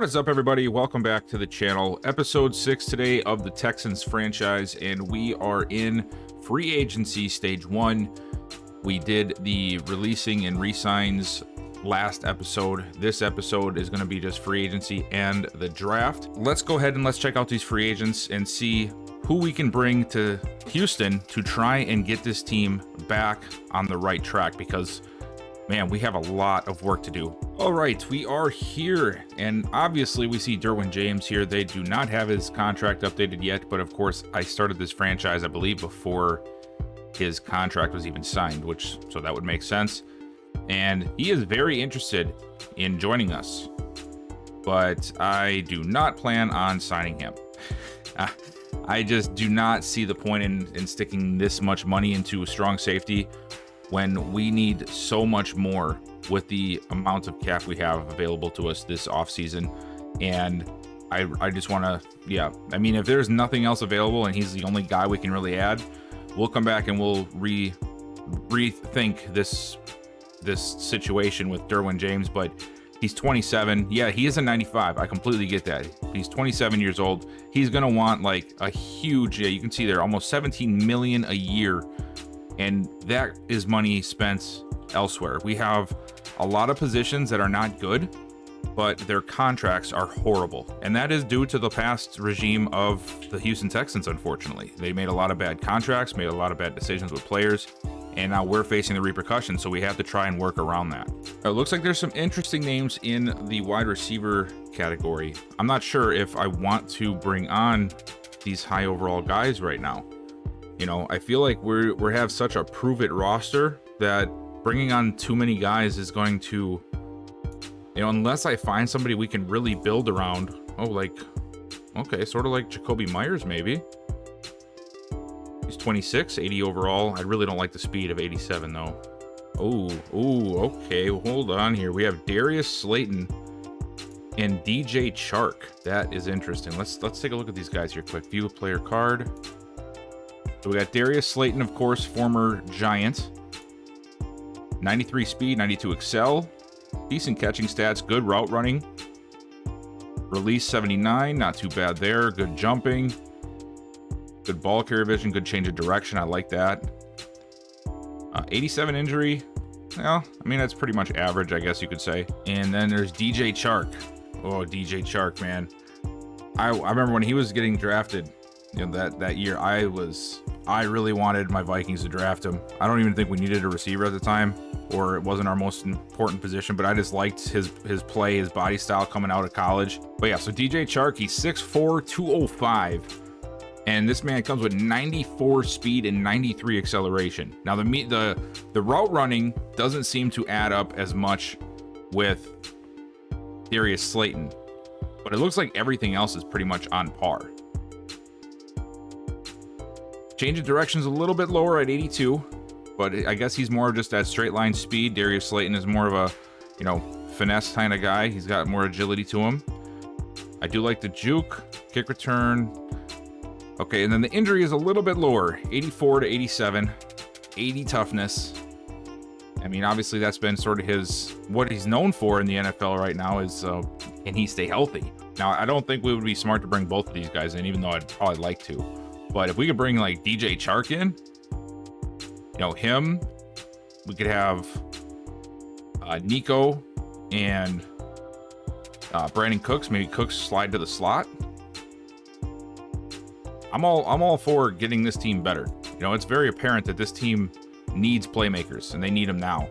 What is up, everybody? Welcome back to the channel. Episode 6 today of the Texans franchise, and we are in free agency stage 1. We did the releasing and re-signs last episode. This episode is going to be just free agency and the draft. Let's go ahead and let's check out these free agents and see who we can bring to Houston to try and get this team back on the right track, because man, we have a lot of work to do. All right, we are here, and obviously we see Derwin James here. They do not have his contract updated yet, but of course I started this franchise, I believe, before his contract was even signed, so that would make sense. And he is very interested in joining us, but I do not plan on signing him. I just do not see the point in sticking this much money into a strong safety when we need so much more with the amount of cap we have available to us this offseason. And I just want to, I mean, if there's nothing else available and he's the only guy we can really add, we'll come back and we'll rethink this situation with Derwin James. But he's 27. Yeah, he is a 95. I completely get that. He's 27 years old. He's going to want like a huge, you can see there, almost 17 million a year. And that is money spent elsewhere. We have a lot of positions that are not good, but their contracts are horrible. And that is due to the past regime of the Houston Texans, unfortunately. They made a lot of bad contracts, made a lot of bad decisions with players, and now we're facing the repercussions, so we have to try and work around that. It looks like there's some interesting names in the wide receiver category. I'm not sure if I want to bring on these high overall guys right now. You know, I feel like we have such a prove-it roster that bringing on too many guys is going to, unless I find somebody we can really build around. Oh, like, okay, sort of like Jacoby Myers, maybe. He's 26, 80 overall. I really don't like the speed of 87, though. Oh, okay, hold on here. We have Darius Slayton and DJ Chark. That is interesting. Let's take a look at these guys here quick. View player card. So we got Darius Slayton, of course, former Giant. 93 speed, 92 excel. Decent catching stats, good route running. Release 79, not too bad there. Good jumping. Good ball carrier vision, good change of direction. I like that. 87 injury. Well, I mean, that's pretty much average, I guess you could say. And then there's DJ Chark. Oh, DJ Chark, man. I remember when he was getting drafted, that year, I really wanted my Vikings to draft him. I don't even think we needed a receiver at the time, or it wasn't our most important position, but I just liked his play, his body style coming out of college. But yeah, so DJ Chark, he's 6'4", 205, and this man comes with 94 speed and 93 acceleration. Now the route running doesn't seem to add up as much with Darius Slayton, but it looks like everything else is pretty much on par. Change of direction's a little bit lower at 82, but I guess he's more just that straight line speed. Darius Slayton is more of a, finesse kind of guy. He's got more agility to him. I do like the juke, kick return. Okay, and then the injury is a little bit lower, 84 to 87, 80 toughness. I mean, obviously that's been sort of what he's known for in the NFL right now is, can he stay healthy? Now, I don't think we would be smart to bring both of these guys in, even though I'd probably like to. But if we could bring like DJ Chark in, him, we could have Nico and Brandon Cooks. Maybe Cooks slide to the slot. I'm all for getting this team better. It's very apparent that this team needs playmakers, and they need them now.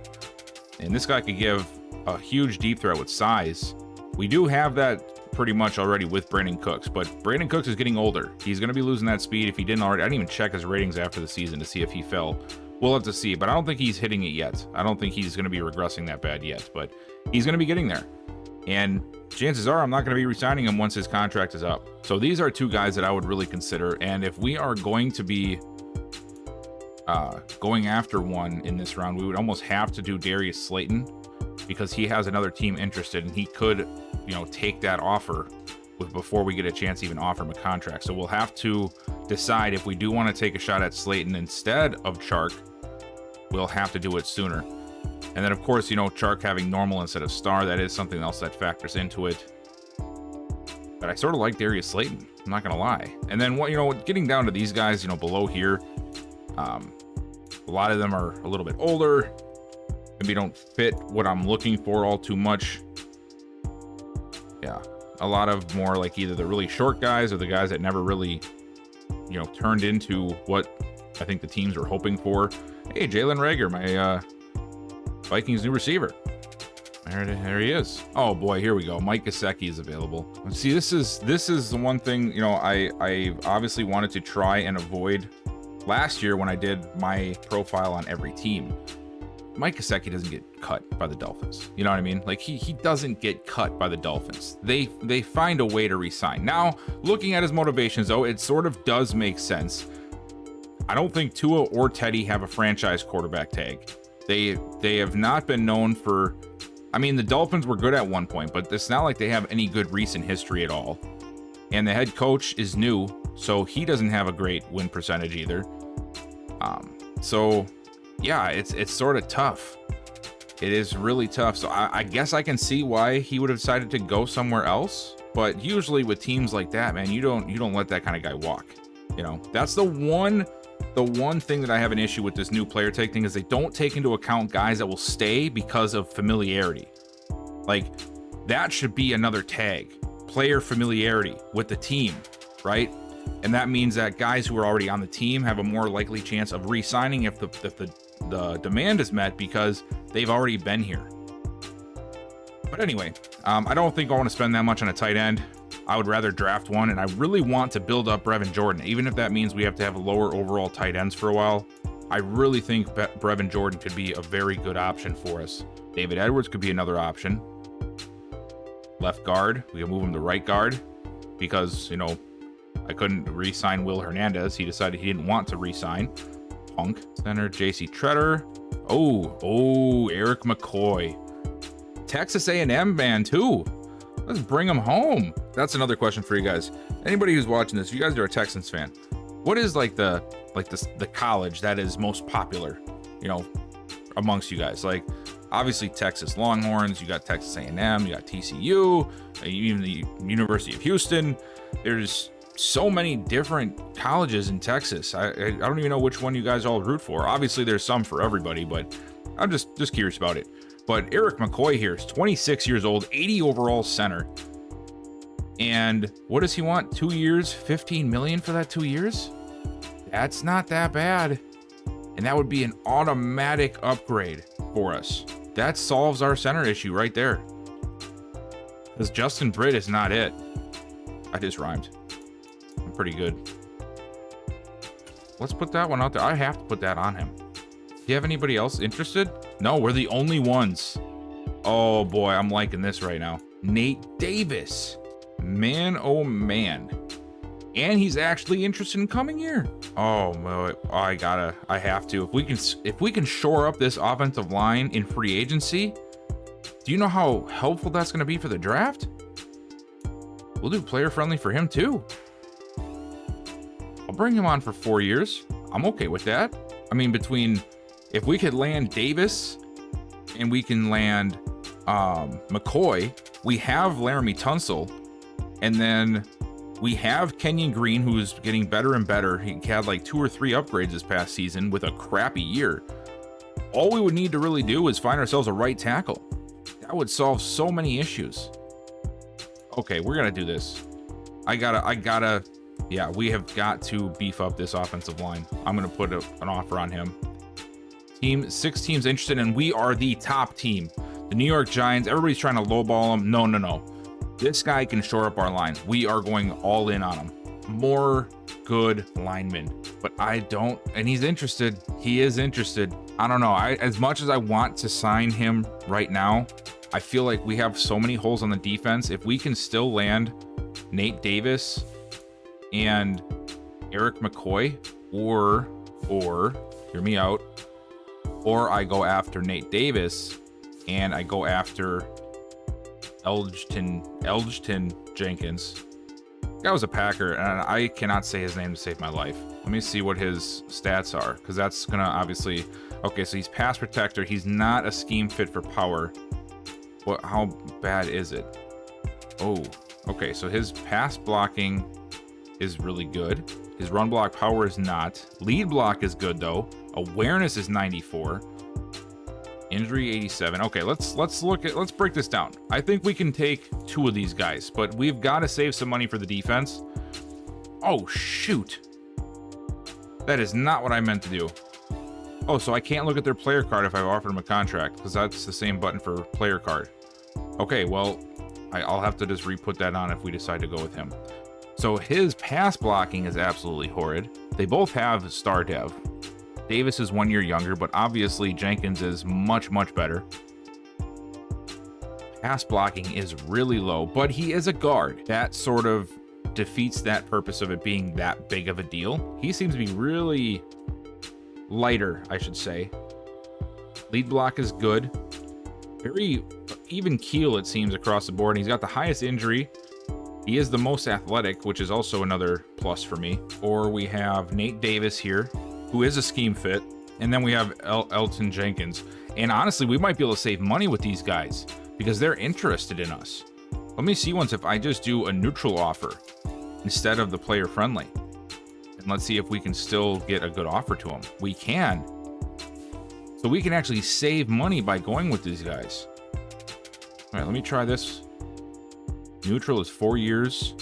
And this guy could give a huge deep threat with size. We do have that pretty much already with Brandon Cooks, but Brandon Cooks is getting older. He's going to be losing that speed if he didn't already. I didn't even check his ratings after the season to see if he fell. We'll have to see, but I don't think he's hitting it yet. I don't think he's going to be regressing that bad yet, but he's going to be getting there. And chances are I'm not going to be re-signing him once his contract is up. So these are two guys that I would really consider, and if we are going to be going after one in this round, we would almost have to do Darius Slayton, because he has another team interested, and he could take that offer before we get a chance to even offer him a contract. So we'll have to decide if we do want to take a shot at Slayton instead of Chark. We'll have to do it sooner. And then, of course, Chark having normal instead of star, that is something else that factors into it. But I sort of like Darius Slayton. I'm not gonna lie. And then getting down to these guys, below here, a lot of them are a little bit older. Maybe don't fit what I'm looking for all too much. Yeah, a lot of more like either the really short guys or the guys that never really, turned into what I think the teams were hoping for. Hey, Jalen Reagor, my Vikings new receiver. There he is. Oh boy, here we go. Mike Gesicki is available. See, this is the one thing, I obviously wanted to try and avoid last year when I did my profile on every team. Mike Gesicki doesn't get cut by the Dolphins. You know what I mean? Like he doesn't get cut by the Dolphins. They find a way to re-sign. Now, looking at his motivations though, it sort of does make sense. I don't think Tua or Teddy have a franchise quarterback tag. They have not been known for, I mean, the Dolphins were good at one point, but it's not like they have any good recent history at all. And the head coach is new, so he doesn't have a great win percentage either. So yeah, it's sort of tough. It is really tough. So I guess I can see why he would have decided to go somewhere else. But usually with teams like that, man, you don't let that kind of guy walk. That's the one thing that I have an issue with this new player tag thing is they don't take into account guys that will stay because of familiarity. Like that should be another tag, player familiarity with the team, right? And that means that guys who are already on the team have a more likely chance of re-signing if the demand is met because they've already been here. But anyway, I don't think I want to spend that much on a tight end. I would rather draft one, and I really want to build up Brevin Jordan, even if that means we have to have lower overall tight ends for a while. I really think Brevin Jordan could be a very good option for us. David Edwards could be another option. Left guard, we can move him to right guard because, I couldn't re-sign Will Hernandez. He decided he didn't want to re-sign. Punk. Center, J.C. Treader. Oh, Eric McCoy. Texas A&M man, too. Let's bring him home. That's another question for you guys. Anybody who's watching this, if you guys are a Texans fan, what is the college that is most popular, amongst you guys? Like, obviously Texas Longhorns, you got Texas A&M, you got TCU, even the University of Houston. There's so many different colleges in Texas. I don't even know which one you guys all root for. Obviously there's some for everybody, but I'm just curious about it. But Eric McCoy here is 26 years old, 80 overall center. And what does he want? 2 years, 15 million for that 2 years? That's not that bad. And that would be an automatic upgrade for us. That solves our center issue right there. Because Justin Britt is not it. I just rhymed. I'm pretty good. Let's put that one out there. I have to put that on him. Do you have anybody else interested? No, we're the only ones. Oh boy, I'm liking this right now. Nate Davis. Man, oh man. And he's actually interested in coming here. Oh, I have to. If we can shore up this offensive line in free agency, do you know how helpful that's going to be for the draft? We'll do player friendly for him too. I'll bring him on for 4 years. I'm okay with that. I mean, if we could land Davis and we can land McCoy, we have Laramie Tunsil, and then we have Kenyon Green, who is getting better and better. He had like 2 or 3 upgrades this past season with a crappy year. All we would need to really do is find ourselves a right tackle. That would solve so many issues. Okay, we're gonna do this. Yeah, we have got to beef up this offensive line. I'm gonna put an offer on him. 6 teams interested, and we are the top team. The New York Giants, everybody's trying to lowball them. No. This guy can shore up our line. We are going all in on him. More good linemen. But and he's interested. He is interested. I don't know. As much as I want to sign him right now, I feel like we have so many holes on the defense. If we can still land Nate Davis and Eric McCoy, or hear me out, or I go after Nate Davis and I go after Elgton Jenkins. That was a Packer, and I cannot say his name to save my life. Let me see what his stats are, because that's gonna obviously. Okay, so he's pass protector. He's not a scheme fit for power. How bad is it? Oh, Okay, so his pass blocking is really good. His run block power is not. Lead block is good though. Awareness is 94. Injury 87. Okay, let's break this down. I think we can take 2 of these guys, but we've got to save some money for the defense. Oh shoot. That is not what I meant to do. Oh, so I can't look at their player card if I've offered them a contract, because that's the same button for player card. Okay, well, I'll have to just re-put that on if we decide to go with him. So his pass blocking is absolutely horrid. They both have star dev. Davis is 1 year younger, but obviously Jenkins is much, much better. Pass blocking is really low, but he is a guard. That sort of defeats that purpose of it being that big of a deal. He seems to be really lighter, I should say. Lead block is good. Very even keel, it seems, across the board. He's got the highest injury. He is the most athletic, which is also another plus for me. Or we have Nate Davis here, who is a scheme fit. And then we have Elton Jenkins. And honestly, we might be able to save money with these guys because they're interested in us. Let me see once if I just do a neutral offer instead of the player friendly. And let's see if we can still get a good offer to them. We can. So we can actually save money by going with these guys. All right, let me try this. Neutral is 4 years.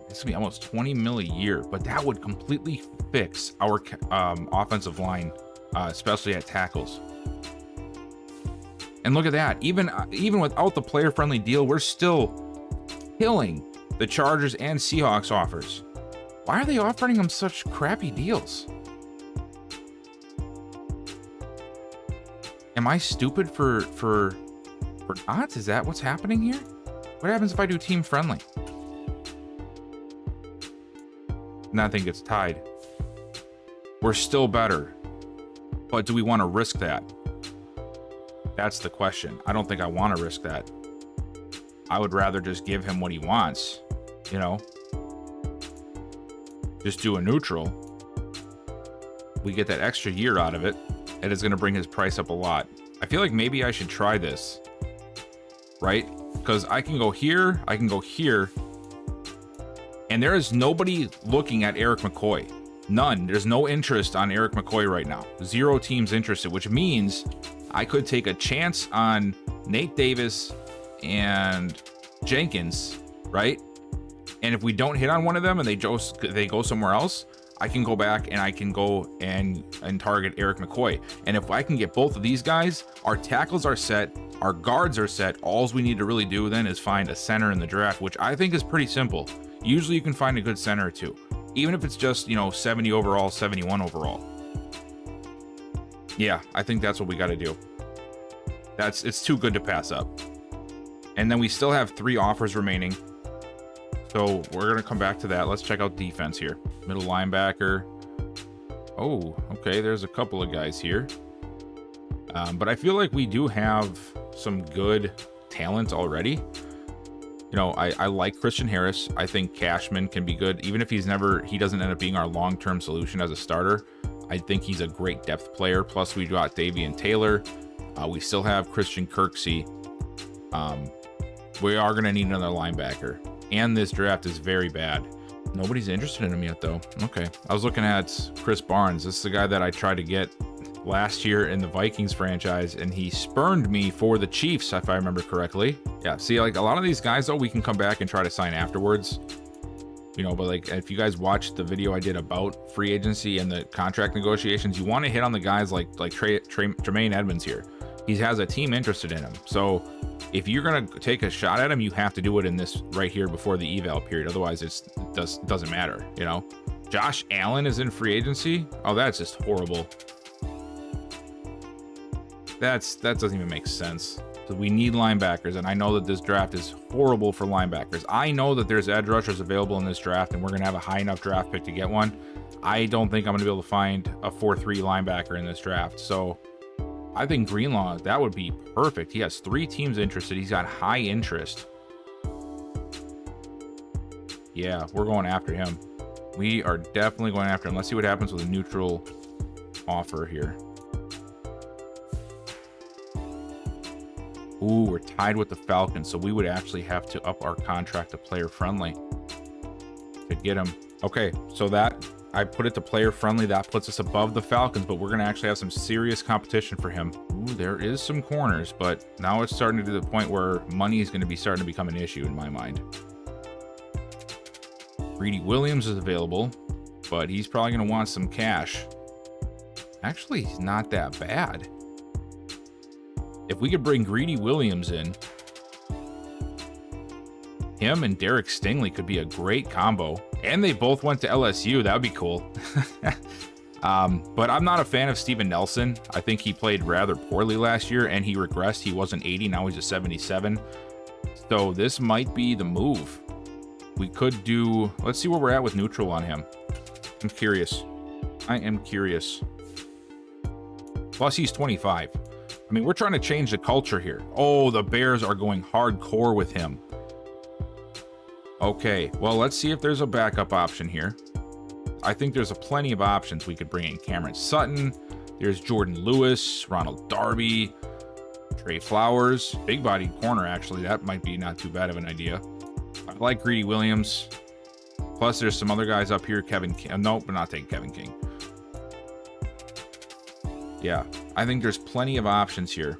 It's gonna be almost 20 mil a year, but that would completely fix our offensive line, especially at tackles. And look at that. Even without the player-friendly deal, we're still killing the Chargers and Seahawks offers. Why are they offering them such crappy deals? Am I stupid for odds? Is that what's happening here? What happens if I do team friendly? Nothing gets tied. We're still better. But do we want to risk that? That's the question. I don't think I want to risk that. I would rather just give him what he wants, you know? Just do a neutral. We get that extra year out of it, and it's going to bring his price up a lot. I feel like maybe I should try this, right? Because I can go here, I can go here, and there is nobody looking at Eric McCoy. None. There's no interest on Eric McCoy right now. 0 teams interested, which means I could take a chance on Nate Davis and Jenkins, right? And if we don't hit on one of them and they go somewhere else, I can go back and I can go and target Eric McCoy. And if I can get both of these guys, our tackles are set, our guards are set. All we need to really do then is find a center in the draft, which I think is pretty simple. Usually you can find a good center or two, even if it's just, 70 overall, 71 overall. Yeah, I think that's what we got to do. It's too good to pass up. And then we still have 3 offers remaining. So we're going to come back to that. Let's check out defense here. Middle linebacker. Oh, okay. There's a couple of guys here. But I feel like we do have some good talent already. I like Christian Harris. I think Cashman can be good. Even if he doesn't end up being our long-term solution as a starter. I think he's a great depth player. Plus we got Davian Taylor. We still have Christian Kirksey. We are going to need another linebacker. And this draft is very bad. Nobody's interested in him yet, though. Okay. I was looking at Chris Barnes. This is the guy that I tried to get last year in the Vikings franchise, and he spurned me for the Chiefs, if I remember correctly. Yeah, see, like a lot of these guys, though, we can come back and try to sign afterwards. But like if you guys watched the video I did about free agency and the contract negotiations, you want to hit on the guys like Tremaine Edmonds here. He has a team interested in him. So if you're going to take a shot at him, you have to do it in this right here before the eval period. Otherwise, it doesn't matter, Josh Allen is in free agency. Oh, that's just horrible. That doesn't even make sense. So we need linebackers, and I know that this draft is horrible for linebackers. I know that there's edge rushers available in this draft, and we're going to have a high enough draft pick to get one. I don't think I'm going to be able to find a 4-3 linebacker in this draft. So I think Greenlaw, that would be perfect. He has 3 teams interested. He's got high interest. Yeah, we're going after him. We are definitely going after him. Let's see what happens with a neutral offer here. Ooh, we're tied with the Falcons, so we would actually have to up our contract to player friendly to get him. Okay, so that I put it to player friendly. That puts us above the Falcons, but we're going to actually have some serious competition for him. Ooh, there is some corners, but now it's starting to the point where money is going to be starting to become an issue in my mind. Greedy Williams is available, but he's probably going to want some cash. Actually, he's not that bad. If we could bring Greedy Williams in, him and Derek Stingley could be a great combo. And they both went to LSU. That would be cool. But I'm not a fan of Steven Nelson. I think he played rather poorly last year, and he regressed. He wasn't 80, now he's a 77. So this might be the move. We could do... Let's see where we're at with neutral on him. I'm curious. I am curious. Plus, he's 25. I mean, we're trying to change the culture here. Oh, the Bears are going hardcore with him. Okay, well, let's see if there's a backup option here. I think there's plenty of options. We could bring in Cameron Sutton. There's Jordan Lewis, Ronald Darby, Trey Flowers. Big-bodied corner, actually. That might be not too bad of an idea. I like Greedy Williams. Plus, there's some other guys up here. Kevin King. Nope, we're not taking Kevin King. Yeah, I think there's plenty of options here.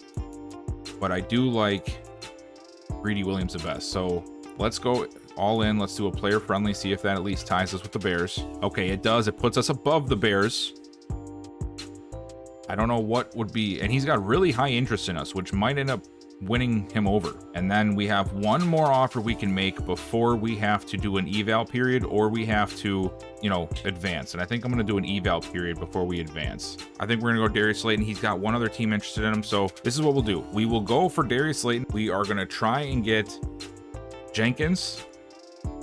But I do like Greedy Williams the best. So let's go all in. Let's do a player friendly. See if that at least ties us with the Bears. Okay, it does. It puts us above the Bears. I don't know what would be. And he's got really high interest in us, which might end up winning him over. And then we have one more offer we can make before we have to do an eval period, or we have to, you know, advance. And I think I'm going to do an eval period before we advance. I think we're going to go Darius Slayton. He's got one other team interested in him. So this is what we'll do. We will go for Darius Slayton. We are going to try and get Jenkins,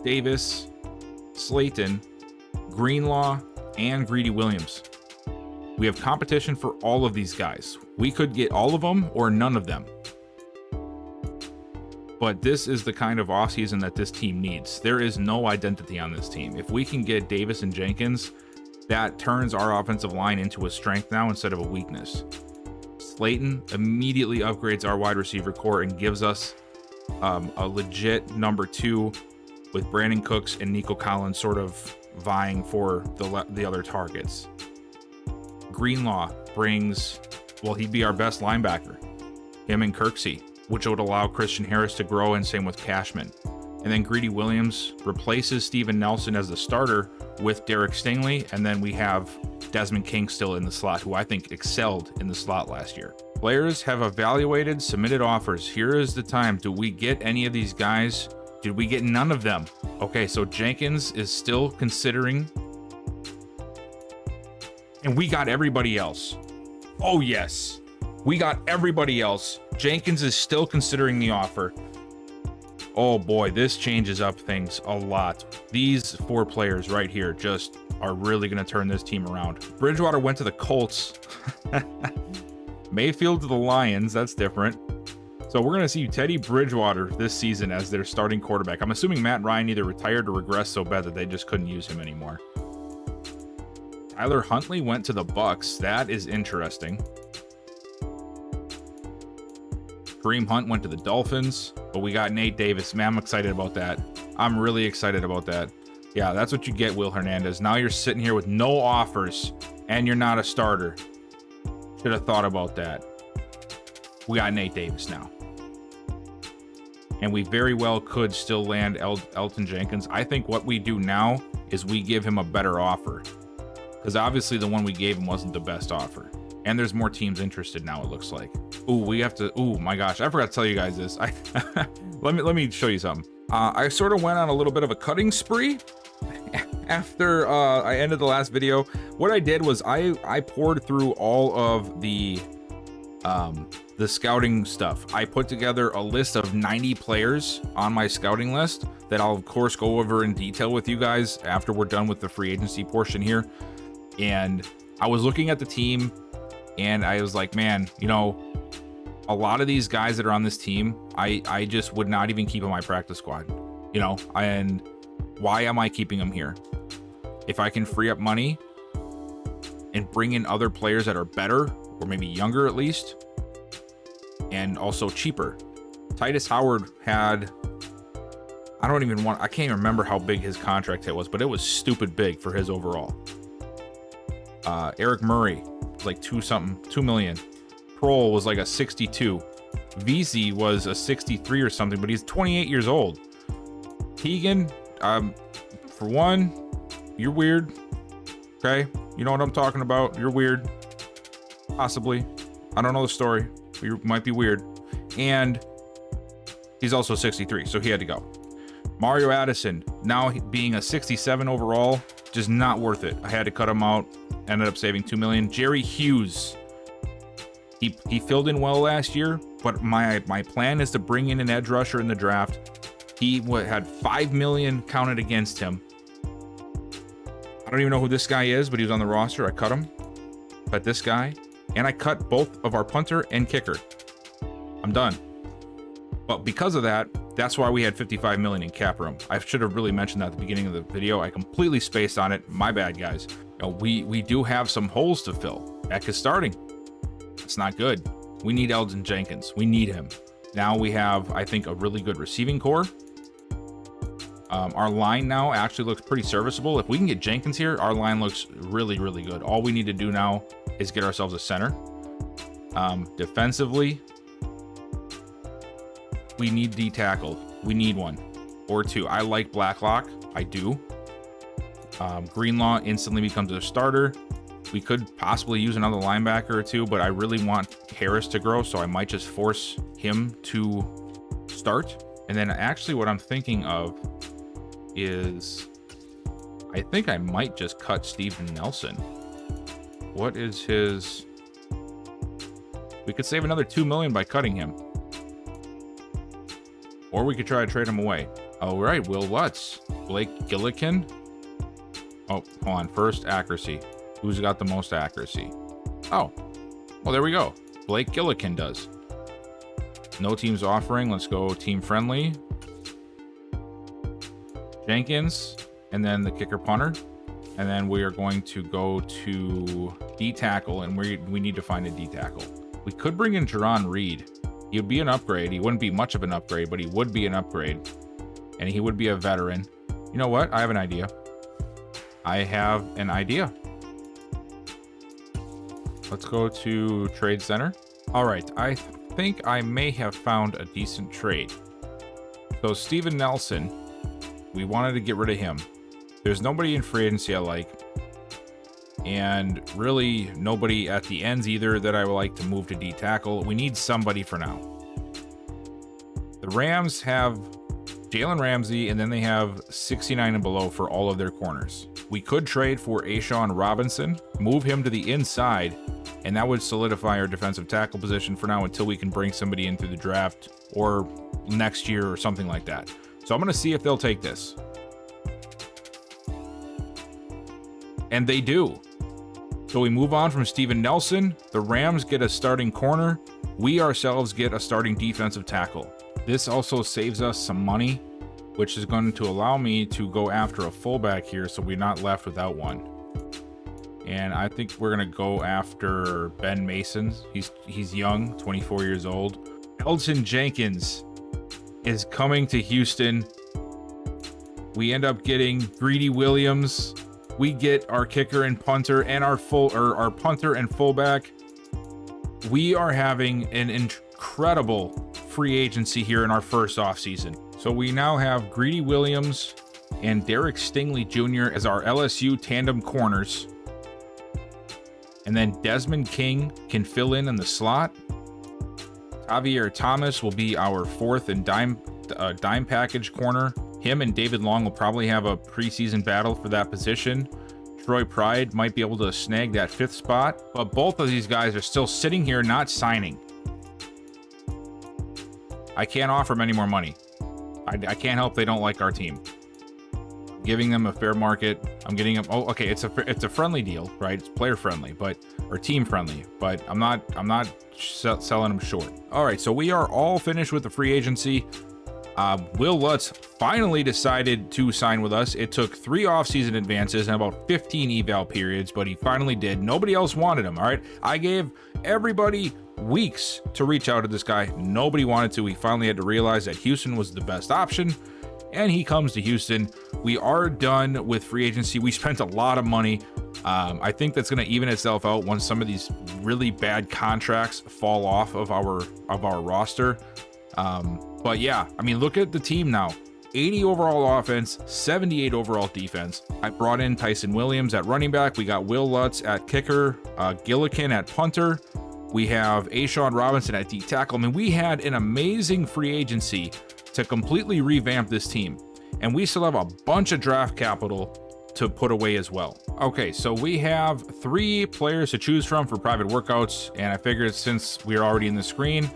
Davis, Slayton, Greenlaw, and Greedy Williams. We have competition for all of these guys. We could get all of them or none of them. But this is the kind of offseason that this team needs. There is no identity on this team. If we can get Davis and Jenkins, that turns our offensive line into a strength now instead of a weakness. Slayton immediately upgrades our wide receiver core and gives us a legit number 2 with Brandon Cooks and Nico Collins sort of vying for the other targets. Greenlaw brings, well, he'd be our best linebacker, him and Kirksey, which would allow Christian Harris to grow, and same with Cashman. And then Greedy Williams replaces Steven Nelson as the starter with Derek Stingley, and then we have Desmond King still in the slot, who I think excelled in the slot last year. Players have evaluated, submitted offers. Here is the time. Do we get any of these guys? Did we get none of them? Okay, so Jenkins is still considering, and we got everybody else. Oh yes, we got everybody else. Jenkins is still considering the offer. Oh boy, this changes up things a lot. These 4 players right here just are really going to turn this team around. Bridgewater went to the Colts. Mayfield to the Lions. That's different. So we're going to see Teddy Bridgewater this season as their starting quarterback. I'm assuming Matt Ryan either retired or regressed so bad that they just couldn't use him anymore. Tyler Huntley went to the Bucks. That is interesting. Kareem Hunt went to the Dolphins, but we got Nate Davis. Man, I'm excited about that. I'm really excited about that. Yeah, that's what you get, Will Hernandez. Now you're sitting here with no offers, and you're not a starter. Should have thought about that. We got Nate Davis now. And we very well could still land Elton Jenkins. I think what we do now is we give him a better offer, because obviously the one we gave him wasn't the best offer. And there's more teams interested now, it looks like. Ooh, we have to, ooh, my gosh, I forgot to tell you guys this. Let me show you something. I sort of went on a little bit of a cutting spree after I ended the last video. What I did was I poured through all of the scouting stuff. I put together a list of 90 players on my scouting list that I'll of course go over in detail with you guys after we're done with the free agency portion here. And I was looking at the team, and I was like, man, you know, a lot of these guys that are on this team, I just would not even keep on my practice squad, you know, and why am I keeping them here? If I can free up money and bring in other players that are better, or maybe younger at least, and also cheaper, Titus Howard had, I can't even remember how big his contract hit was, but it was stupid big for his overall. Eric Murray was like 2 million. Prohl was like a 62. VZ was a 63 or something, but he's 28 years old. Teagan, for one, you're weird. Okay? You know what I'm talking about. You're weird. Possibly. I don't know the story, but you might be weird. And he's also 63, so he had to go. Mario Addison, now being a 67 overall, just not worth it. I had to cut him out. Ended up saving $2 million. Jerry Hughes, he filled in well last year, but my plan is to bring in an edge rusher in the draft. He had $5 million counted against him. I don't even know who this guy is, but he was on the roster. I cut him. Cut this guy. And I cut both of our punter and kicker. I'm done. But because of that, that's why we had $55 million in cap room. I should have really mentioned that at the beginning of the video. I completely spaced on it. My bad, guys. We do have some holes to fill. Eck is starting. It's not good. We need Elgton Jenkins. We need him. Now we have, I think, a really good receiving core. Our line now actually looks pretty serviceable. If we can get Jenkins here, our line looks really, really good. All we need to do now is get ourselves a center. Defensively, we need D tackle. We need one or two. I like Blacklock. I do. Greenlaw instantly becomes a starter. We could possibly use another linebacker or two, but I really want Harris to grow, so I might just force him to start. And then actually what I'm thinking of is I think I might just cut Steven Nelson. What is his... We could save another $2 million by cutting him. Or we could try to trade him away. All right, Will Lutz. Blake Gillikin. Oh, hold on. First, accuracy. Who's got the most accuracy? Oh, well, there we go. Blake Gillikin does. No teams offering. Let's go team friendly. Jenkins, and then the kicker punter. And then we are going to go to D tackle, and we need to find a D tackle. We could bring in Jerron Reed. He would be an upgrade. He wouldn't be much of an upgrade, but he would be an upgrade. And he would be a veteran. You know what? I have an idea. Let's go to Trade Center. All right, I think I may have found a decent trade. So Steven Nelson, we wanted to get rid of him. There's nobody in free agency I like. And really nobody at the ends either that I would like to move to D tackle. We need somebody for now. The Rams have Jalen Ramsey, and then they have 69 and below for all of their corners. We could trade for Ashawn Robinson, move him to the inside, and that would solidify our defensive tackle position for now until we can bring somebody in through the draft or next year or something like that. So I'm going to see if they'll take this. And they do. So we move on from Steven Nelson. The Rams get a starting corner. We ourselves get a starting defensive tackle. This also saves us some money, which is going to allow me to go after a fullback here so we're not left without one. And I think we're going to go after Ben Mason. He's young, 24 years old. Elgton Jenkins is coming to Houston. We end up getting Greedy Williams. We get our kicker and punter and our punter and fullback. We are having an incredible free agency here in our first offseason. So we now have Greedy Williams and Derek Stingley Jr. as our LSU tandem corners. And then Desmond King can fill in the slot. Javier Thomas will be our fourth and dime package corner. Him and David Long will probably have a preseason battle for that position. Troy Pride might be able to snag that fifth spot, but both of these guys are still sitting here not signing. I can't offer them any more money. I can't help they don't like our team. I'm giving them a fair market. I'm getting them. Oh, okay. It's a friendly deal, right? It's player friendly, or team friendly. But I'm not selling them short. All right. So we are all finished with the free agency. Will Lutz finally decided to sign with us. It took 3 offseason advances and about 15 eval periods, but he finally did. Nobody else wanted him, all right? I gave everybody weeks to reach out to this guy. Nobody wanted to. He finally had to realize that Houston was the best option, and he comes to Houston. We are done with free agency. We spent a lot of money. I think that's going to even itself out once some of these really bad contracts fall off of our roster. But yeah, I mean, look at the team now. 80 overall offense, 78 overall defense. I brought in Tyson Williams at running back. We got Will Lutz at kicker, Gillikin at punter. We have Ashawn Robinson at D tackle. I mean, we had an amazing free agency to completely revamp this team. And we still have a bunch of draft capital to put away as well. Okay, so we have 3 players to choose from for private workouts. And I figured since we're already in the screen,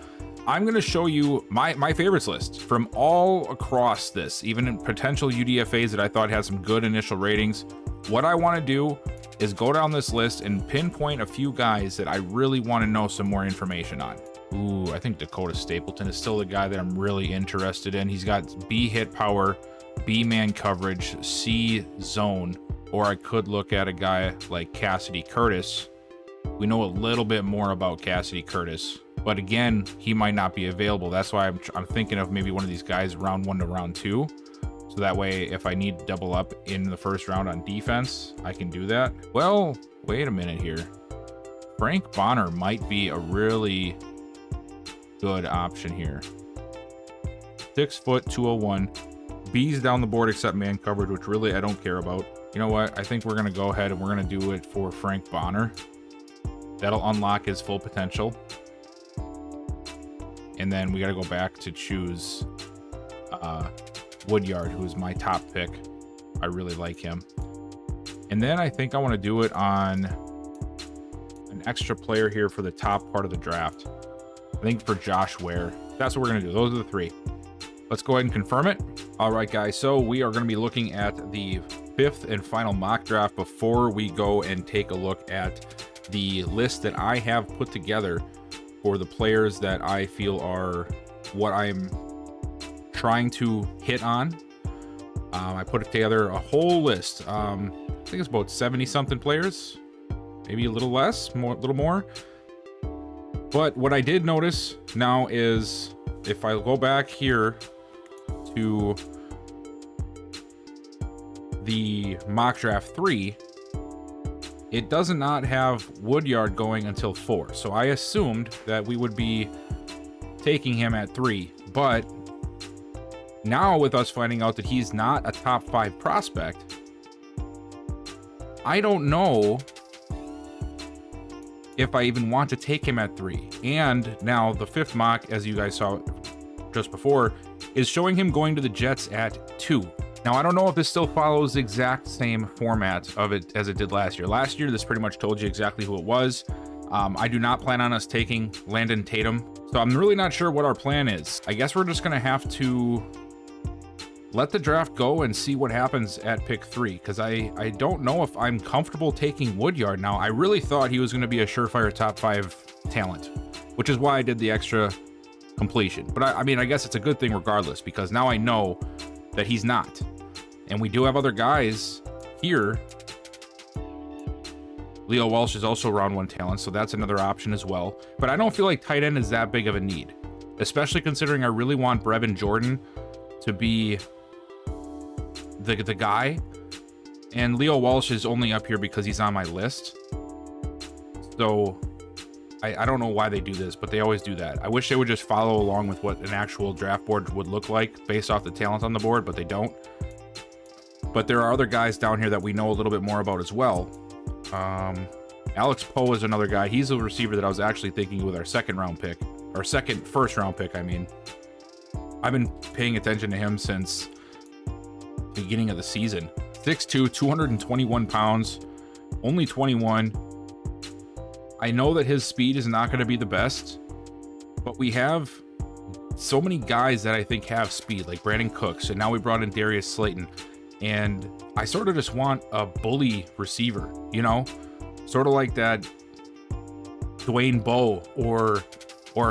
I'm going to show you my favorites list from all across this, even in potential UDFAs that I thought had some good initial ratings. What I want to do is go down this list and pinpoint a few guys that I really want to know some more information on. Ooh, I think Dakota Stapleton is still the guy that I'm really interested in. He's got B hit power, B man coverage, C zone, or I could look at a guy like Cassidy Curtis. We know a little bit more about Cassidy Curtis, but again, he might not be available. That's why I'm thinking of maybe one of these guys round 1 to round 2. So that way, if I need to double up in the first round on defense, I can do that. Well, wait a minute here. Frank Bonner might be a really good option here. 6 foot, 201. B's down the board except man coverage, which really I don't care about. You know what? I think we're going to go ahead and we're going to do it for Frank Bonner. That'll unlock his full potential. And then we got to go back to choose Woodyard, who is my top pick. I really like him. And then I think I want to do it on an extra player here for the top part of the draft. I think for Josh Ware. That's what we're going to do. Those are the 3. Let's go ahead and confirm it. All right, guys. So we are going to be looking at the 5th and final mock draft before we go and take a look at the list that I have put together for the players that I feel are what I'm trying to hit on. I put together a whole list. I think it's about 70 something players, maybe a little less, a little more. But what I did notice now is if I go back here to the mock draft 3, it does not have Woodyard going until 4. So I assumed that we would be taking him at 3. But now with us finding out that he's not a top 5 prospect, I don't know if I even want to take him at 3. And now the 5th mock, as you guys saw just before, is showing him going to the Jets at 2. Now, I don't know if this still follows the exact same format of it as it did last year. Last year, this pretty much told you exactly who it was. I do not plan on us taking Landon Tatum, so I'm really not sure what our plan is. I guess we're just going to have to let the draft go and see what happens at pick 3, because I don't know if I'm comfortable taking Woodyard now. I really thought he was going to be a surefire top 5 talent, which is why I did the extra completion. But I mean, I guess it's a good thing regardless, because now I know that he's not. And we do have other guys here. Leo Walsh is also round 1 talent, so that's another option as well. But I don't feel like tight end is that big of a need, especially considering I really want Brevin Jordan to be the guy. And Leo Walsh is only up here because he's on my list. So I don't know why they do this, but they always do that. I wish they would just follow along with what an actual draft board would look like based off the talent on the board, but they don't. But there are other guys down here that we know a little bit more about as well. Alex Poe is another guy. He's a receiver that I was actually thinking with our first round pick, I mean. I've been paying attention to him since the beginning of the season. 6'2", 221 pounds, only 21. I know that his speed is not going to be the best, but we have so many guys that I think have speed, like Brandon Cooks, and now we brought in Darius Slayton. And I sort of just want a bully receiver, you know, sort of like that Dwayne Bowe or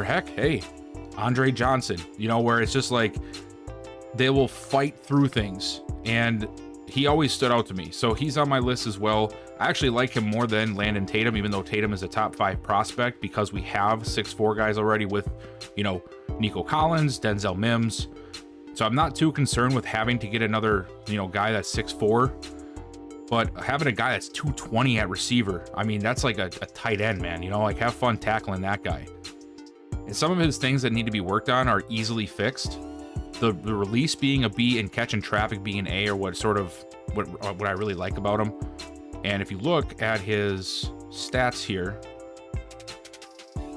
heck, hey, Andre Johnson, you know, where it's just like they will fight through things, and he always stood out to me. So he's on my list as well. I actually like him more than Landon Tatum, even though Tatum is a top 5 prospect, because we have 6'4" guys already with, Nico Collins, Denzel Mims. So I'm not too concerned with having to get another, guy that's 6'4", but having a guy that's 220 at receiver, I mean, that's like a tight end, man. Have fun tackling that guy. And some of his things that need to be worked on are easily fixed. The release being a B and catch and traffic being an A are what I really like about him. And if you look at his stats here,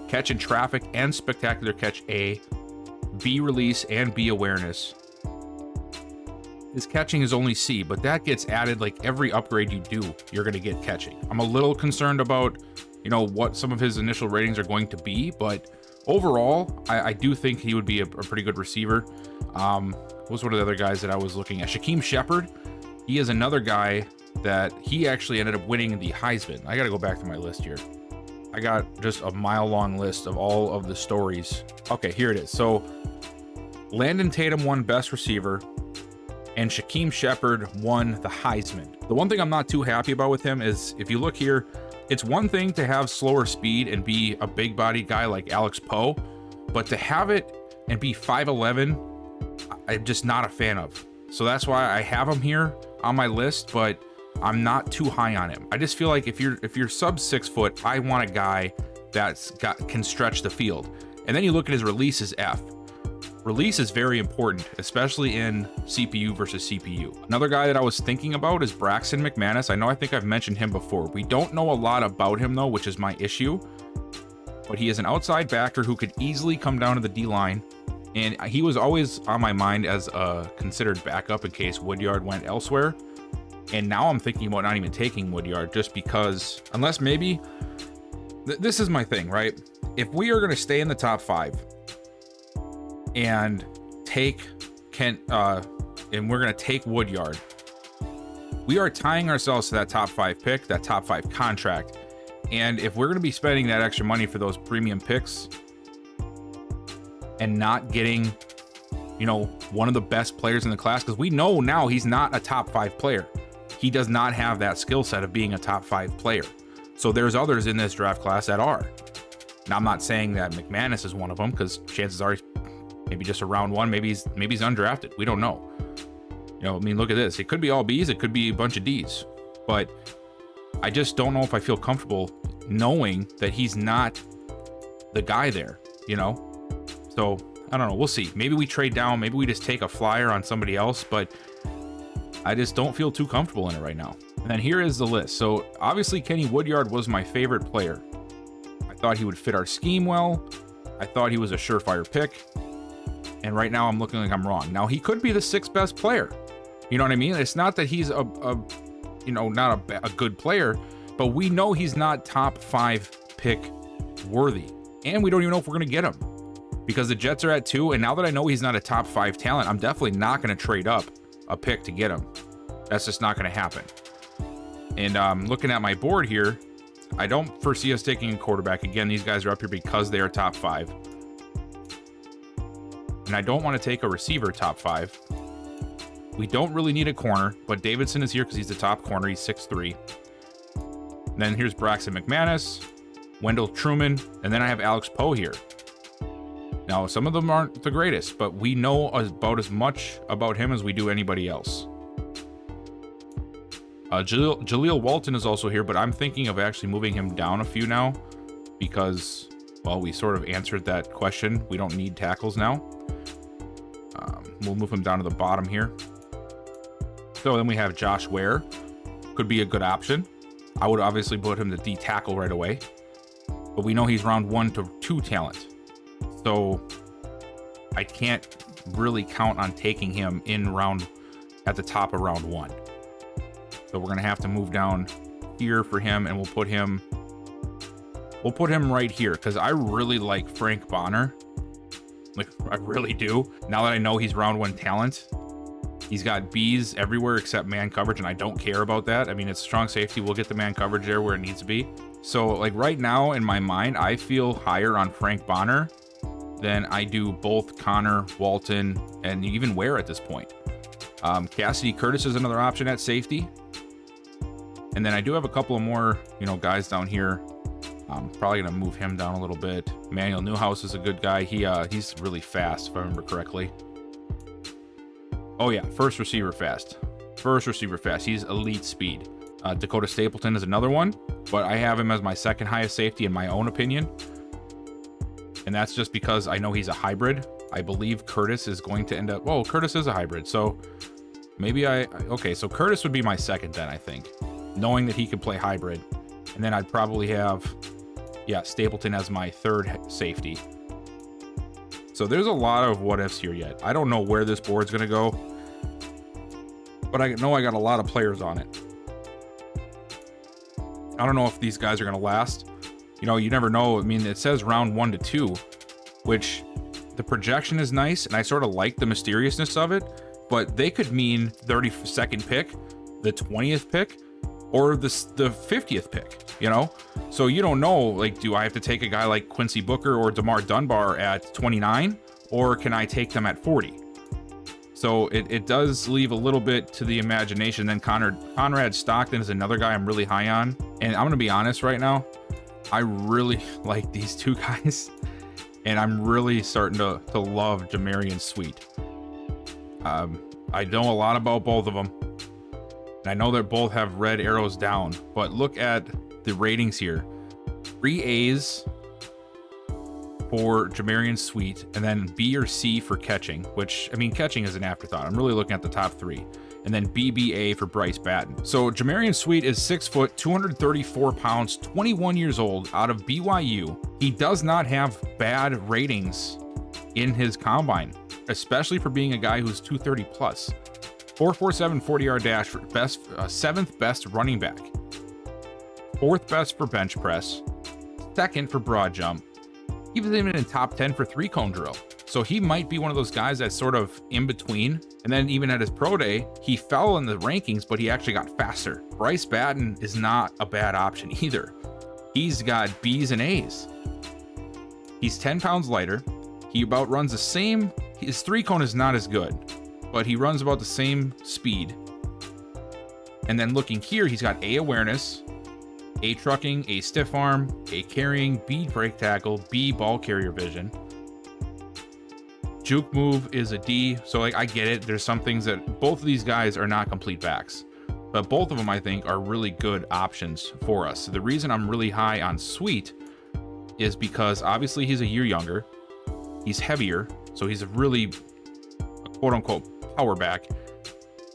catch and traffic and spectacular catch A, B release and B awareness. His catching is only C, but that gets added like every upgrade you do, you're going to get catching. I'm a little concerned about, what some of his initial ratings are going to be, but overall, I do think he would be a pretty good receiver. What was one of the other guys that I was looking at? Shaquem Shepard. He is another guy that he actually ended up winning the Heisman. I got to go back to my list here. I got just a mile-long list of all of the stories. Okay, here it is. So Landon Tatum won Best Receiver, and Shaquem Shepard won the Heisman. The one thing I'm not too happy about with him is, if you look here, it's one thing to have slower speed and be a big body guy like Alex Poe, but to have it and be 5'11", I'm just not a fan of. So that's why I have him here on my list, but I'm not too high on him. I just feel like if you're sub 6 foot, I want a guy can stretch the field. And then you look at his release as F. Release is very important, especially in CPU versus CPU. Another guy that I was thinking about is Braxton McManus. I think I've mentioned him before. We don't know a lot about him though, which is my issue. But he is an outside backer who could easily come down to the D-line. And he was always on my mind as a considered backup in case Woodyard went elsewhere. And now I'm thinking about not even taking Woodyard, just because, unless maybe, this is my thing, right? If we are going to stay in the top 5 and take and we're going to take Woodyard, we are tying ourselves to that top 5 pick, that top 5 contract. And if we're going to be spending that extra money for those premium picks and not getting, one of the best players in the class, because we know now he's not a top 5 player. He does not have that skill set of being a top 5 player. So there's others in this draft class that are. Now, I'm not saying that McManus is one of them, because chances are he's maybe just a round 1, maybe he's undrafted. We don't know. Look at this. It could be all B's, it could be a bunch of D's. But I just don't know if I feel comfortable knowing that he's not the guy there, So I don't know. We'll see. Maybe we trade down. Maybe we just take a flyer on somebody else, but I just don't feel too comfortable in it right now. And then here is the list. So obviously Kenny Woodyard was my favorite player. I thought he would fit our scheme well. I thought he was a surefire pick. And right now I'm looking like I'm wrong. Now he could be the 6th best player. You know what I mean? It's not that he's not a good player, but we know he's not top 5 pick worthy. And we don't even know if we're going to get him, because the Jets are at 2. And now that I know he's not a top 5 talent, I'm definitely not going to trade up a pick to get him. That's just not going to happen. And looking at my board here, I don't foresee us taking a quarterback. Again, these guys are up here because they are top 5. And I don't want to take a receiver top 5. We don't really need a corner, but Davidson is here because he's the top corner. He's 6'3". And then here's Braxton McManus, Wendell Truman, and then I have Alex Poe here. Now, some of them aren't the greatest, but we know about as much about him as we do anybody else. Jaleel Walton is also here, but I'm thinking of actually moving him down a few now because, well, we sort of answered that question. We don't need tackles now. We'll move him down to the bottom here. So then we have Josh Ware. Could be a good option. I would obviously put him to D tackle right away, but we know he's round 1 to 2 talent. So I can't really count on taking him at the top of round 1. So we're going to have to move down here for him, and we'll put him right here because I really like Frank Bonner. Like, I really do. Now that I know he's round 1 talent, he's got B's everywhere except man coverage, and I don't care about that. I mean, it's strong safety. We'll get the man coverage there where it needs to be. So, like, right now in my mind, I feel higher on Frank Bonner then I do both Connor, Walton, and even Ware at this point. Cassidy Curtis is another option at safety. And then I do have a couple of more, guys down here. I'm probably going to move him down a little bit. Manuel Newhouse is a good guy. He's really fast, if I remember correctly. Oh, yeah, first receiver fast. He's elite speed. Dakota Stapleton is another one, but I have him as my second highest safety in my own opinion. And that's just because I know he's a hybrid. I believe Curtis is going to end up... Oh, Curtis is a hybrid, so maybe okay, so Curtis would be my second then, I think, knowing that he could play hybrid. And then I'd probably have, Stapleton as my third safety. So there's a lot of what ifs here yet. I don't know where this board's going to go, but I know I got a lot of players on it. I don't know if these guys are going to last. You never know. I mean, it says round 1 to 2, which the projection is nice, and I sort of like the mysteriousness of it, but they could mean 32nd pick, the 20th pick, or the 50th pick, So you don't know, like, do I have to take a guy like Quincy Booker or DeMar Dunbar at 29, or can I take them at 40? So it does leave a little bit to the imagination. Then Conrad Stockton is another guy I'm really high on. And I'm going to be honest right now, I really like these two guys. And I'm really starting to love Jamarian Sweet. I know a lot about both of them. And I know they both have red arrows down. But look at the ratings here. 3 A's for Jamarian Sweet, and then B or C for catching, which, I mean, catching is an afterthought. I'm really looking at the top 3. And then BBA for Bryce Batten. So Jamarian Sweet is 6 foot, 234 pounds, 21 years old, out of BYU. He does not have bad ratings in his combine, especially for being a guy who's 230 plus. 4.47 40-yard dash for best, 7th best running back. 4th best for bench press. 2nd for broad jump. He was even in top 10 for 3-cone drill. So he might be one of those guys that's sort of in between. And then even at his pro day, he fell in the rankings, but he actually got faster. Bryce Batten is not a bad option either. He's got B's and A's. He's 10 pounds lighter. He about runs the same. His 3-cone is not as good, but he runs about the same speed. And then looking here, he's got A awareness, A trucking, A stiff arm, A carrying, B break tackle, B ball carrier vision. Juke move is a D, so like I get it. There's some things that both of these guys are not complete backs, but both of them I think are really good options for us. So the reason I'm really high on Sweet is because obviously he's a year younger, he's heavier, so he's a really quote unquote power back.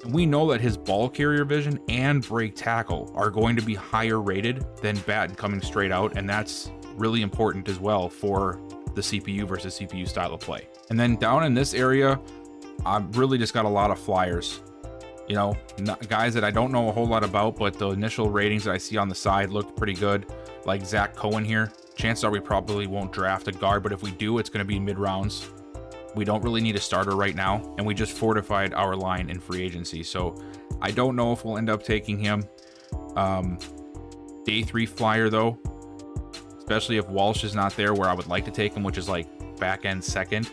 And we know that his ball carrier vision and break tackle are going to be higher rated than Batten coming straight out, and that's really important as well for the CPU versus CPU style of play. And then down in this area, I've really just got a lot of flyers. Guys that I don't know a whole lot about, but the initial ratings that I see on the side look pretty good. Like Zach Cohen here. Chances are we probably won't draft a guard, but if we do, it's going to be mid-rounds. We don't really need a starter right now, and we just fortified our line in free agency. So I don't know if we'll end up taking him. Day 3 flyer, though, especially if Walsh is not there where I would like to take him, which is like back end second,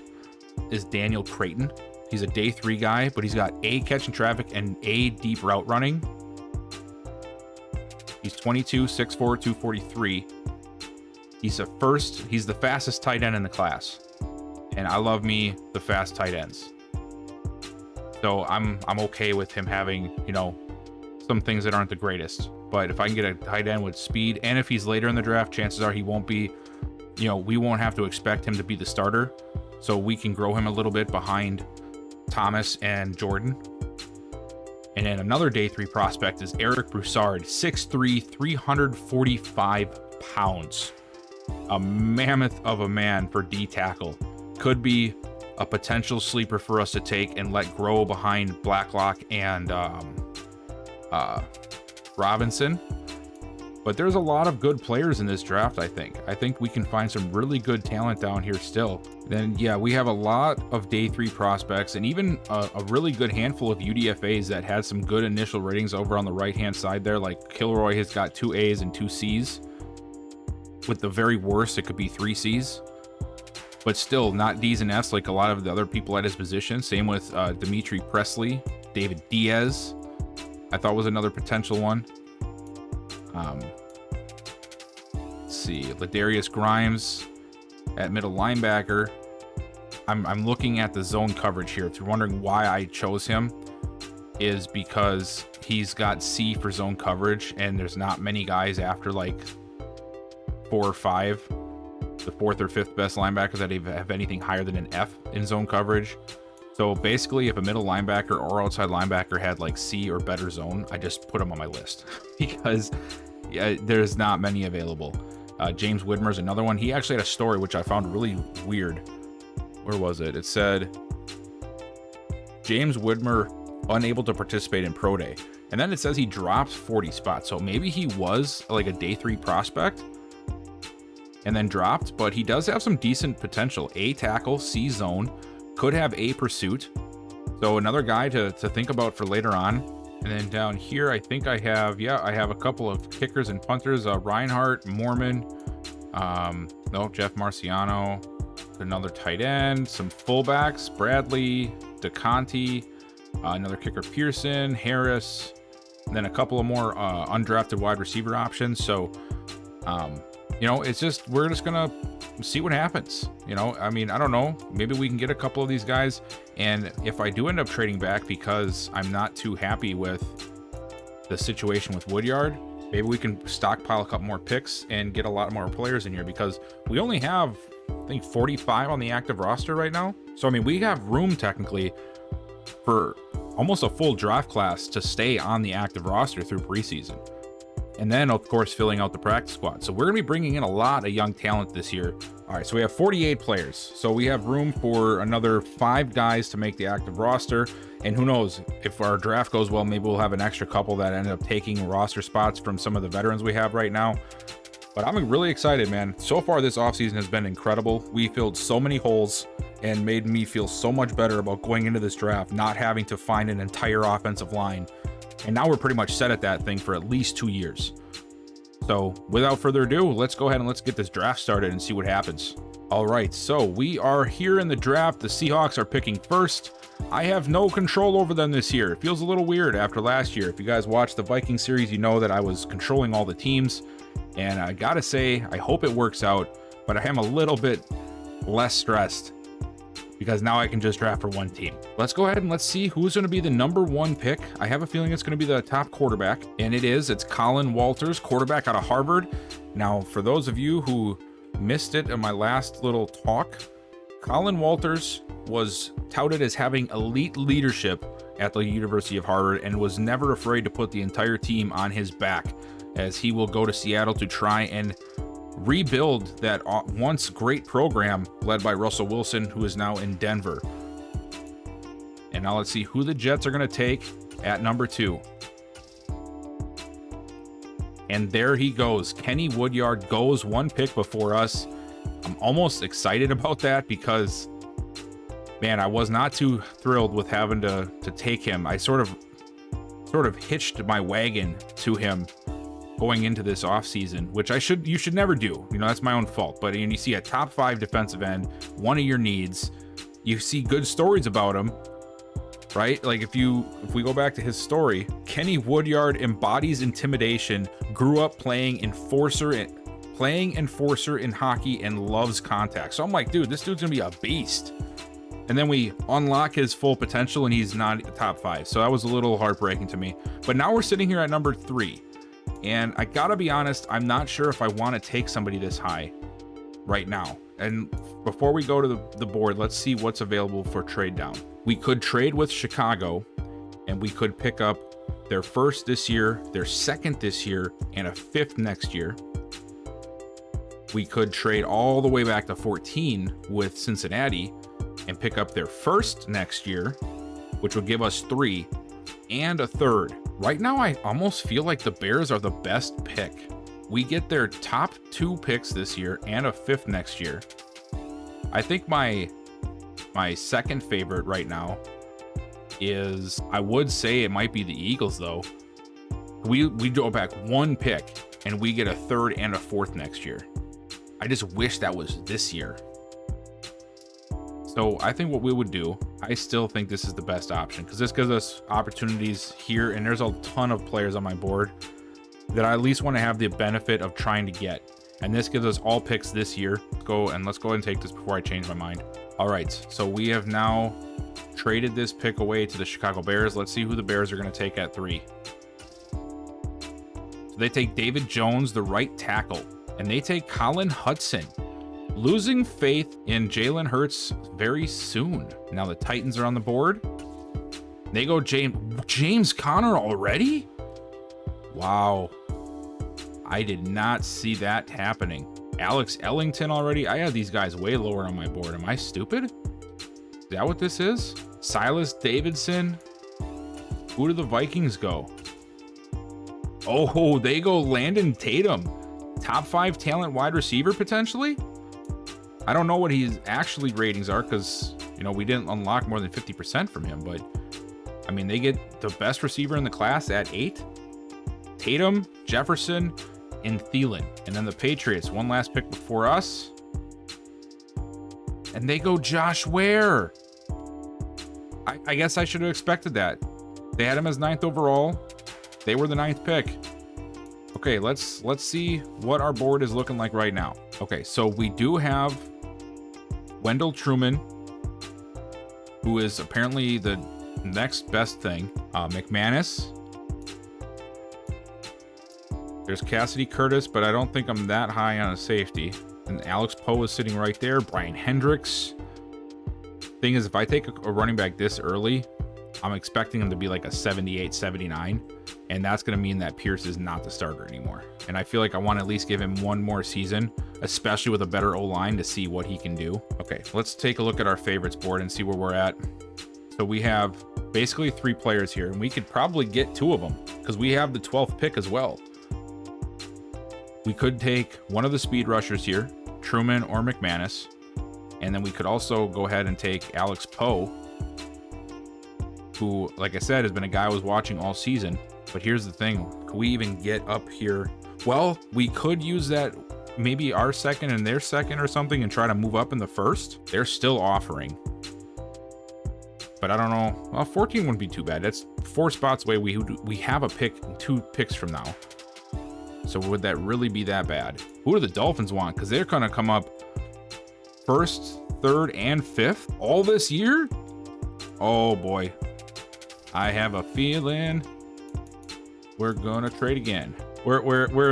is Daniel Creighton. He's a day 3 guy, but he's got A catching traffic and A deep route running. He's 22, 6'4", 243. He's the fastest tight end in the class. And I love me the fast tight ends. So I'm okay with him having, some things that aren't the greatest. But if I can get a tight end with speed, and if he's later in the draft, chances are he won't be, we won't have to expect him to be the starter. So we can grow him a little bit behind Thomas and Jordan. And then another day 3 prospect is Eric Broussard, 6'3", 345 pounds. A mammoth of a man for D tackle. Could be a potential sleeper for us to take and let grow behind Blacklock and Robinson. But there's a lot of good players in this draft, I think. I think we can find some really good talent down here still. Then, we have a lot of day 3 prospects and even a really good handful of UDFAs that had some good initial ratings over on the right-hand side there. Like Kilroy has got 2 A's and 2 C's. With the very worst, it could be 3 C's. but still not D's and F's like a lot of the other people at his position. Same with Dimitri Presley, David Diaz, I thought was another potential one. Let's see, Ladarius Grimes at middle linebacker. I'm looking at the zone coverage here. If you're wondering why I chose him, is because he's got C for zone coverage, and there's not many guys after like 4 or 5, the 4th or 5th best linebackers that have anything higher than an F in zone coverage. So basically, if a middle linebacker or outside linebacker had like C or better zone, I just put him on my list because there's not many available. James Widmer's another one. He actually had a story which I found really weird. Where was it? It said James Widmer unable to participate in Pro Day. And then it says he dropped 40 spots. So maybe he was like a day 3 prospect and then dropped, but he does have some decent potential. A tackle, C zone, could have A pursuit. So another guy to think about for later on. And then down here, I think I have a couple of kickers and punters, Reinhardt, Mormon, Jeff Marciano, another tight end, some fullbacks, Bradley, DeConti, another kicker, Pearson, Harris, and then a couple of more undrafted wide receiver options. So, it's just, we're just going to see what happens. I mean, I don't know. Maybe we can get a couple of these guys. And if I do end up trading back because I'm not too happy with the situation with Woodyard, maybe we can stockpile a couple more picks and get a lot more players in here, because we only have, I think, 45 on the active roster right now. So, I mean, we have room technically for almost a full draft class to stay on the active roster through preseason. And then, of course, filling out the practice squad. So we're going to be bringing in a lot of young talent this year. All right, so we have 48 players. So we have room for another 5 guys to make the active roster. And who knows, if our draft goes well, maybe we'll have an extra couple that end up taking roster spots from some of the veterans we have right now. But I'm really excited, man. So far, this offseason has been incredible. We filled so many holes and made me feel so much better about going into this draft, not having to find an entire offensive line. And now we're pretty much set at that thing for at least 2 years. So without further ado, let's go ahead and let's get this draft started and see what happens. All right, so we are here in the draft. The Seahawks are picking first. I have no control over them this year. It feels a little weird after last year. If you guys watched the Viking series, you know that I was controlling all the teams. And I gotta say, I hope it works out, but I am a little bit less stressed because now I can just draft for one team. Let's go ahead and let's see who's going to be the number 1 pick. I have a feeling it's going to be the top quarterback, and it is. It's Colin Walters, quarterback out of Harvard. Now, for those of you who missed it in my last little talk, Colin Walters was touted as having elite leadership at the University of Harvard and was never afraid to put the entire team on his back, as he will go to Seattle to try and rebuild that once great program led by Russell Wilson, who is now in Denver. And now let's see who the Jets are going to take at number 2. And there he goes. Kenny Woodyard goes 1 pick before us. I'm almost excited about that because, man, I was not too thrilled with having to take him. I sort of hitched my wagon to him going into this offseason, which you should never do. That's my own fault. But you see a top 5 defensive end, one of your needs. You see good stories about him, right? Like if we go back to his story, Kenny Woodyard embodies intimidation, grew up playing enforcer in hockey, and loves contact. So I'm like, dude, this dude's gonna be a beast. And then we unlock his full potential and he's not top 5. So that was a little heartbreaking to me. But now we're sitting here at number 3. And I gotta be honest, I'm not sure if I want to take somebody this high right now. And before we go to the board, let's see what's available for trade down. We could trade with Chicago, and we could pick up their 1st this year, their 2nd this year, and a 5th next year. We could trade all the way back to 14 with Cincinnati and pick up their 1st next year, which would give us 3 and a 3rd. Right now, I almost feel like the Bears are the best pick. We get their top 2 picks this year and a 5th next year. I think my second favorite right now is, I would say it might be the Eagles, though. We go back 1 pick and we get a 3rd and a 4th next year. I just wish that was this year. So I think what we would do, I still think this is the best option because this gives us opportunities here, and there's a ton of players on my board that I at least want to have the benefit of trying to get. And this gives us all picks this year. Let's go ahead and take this before I change my mind. All right, so we have now traded this pick away to the Chicago Bears. Let's see who the Bears are going to take at 3. So they take David Jones, the right tackle, and they take Colin Hudson, losing faith in Jalen Hurts very soon. Now the Titans are on the board. They go James Conner already? Wow. I did not see that happening. Alex Ellington already? I had these guys way lower on my board. Am I stupid? Is that what this is? Silas Davidson? Who do the Vikings go? Oh, they go Landon Tatum. Top 5 talent wide receiver potentially? I don't know what his actually ratings are because, we didn't unlock more than 50% from him. But, I mean, they get the best receiver in the class at 8. Tatum, Jefferson, and Thielen. And then the Patriots, one last pick before us. And they go Josh Ware. I guess I should have expected that. They had him as 9th overall. They were the 9th pick. Okay, let's see what our board is looking like right now. Okay, so we do have Wendell Truman, who is apparently the next best thing. McManus. There's Cassidy Curtis, but I don't think I'm that high on a safety. And Alex Poe is sitting right there. Brian Hendricks. Thing is, if I take a running back this early, I'm expecting him to be like a 78, 79. And that's going to mean that Pierce is not the starter anymore. And I feel like I want to at least give him one more season, especially with a better O-line, to see what he can do. Okay, let's take a look at our favorites board and see where we're at. So we have basically 3 players here, and we could probably get 2 of them because we have the 12th pick as well. We could take one of the speed rushers here, Truman or McManus, and then we could also go ahead and take Alex Poe, who, like I said, has been a guy I was watching all season. But here's the thing, could we even get up here? Well, we could use that, maybe our second and their second or something, and try to move up in the first. They're still offering. But I don't know. Well, 14 wouldn't be too bad. That's 4 spots away. We have a pick 2 picks from now. So would that really be that bad? Who do the Dolphins want? Because they're going to come up 1st, 3rd, and 5th all this year? Oh, boy. I have a feeling we're going to trade again. Where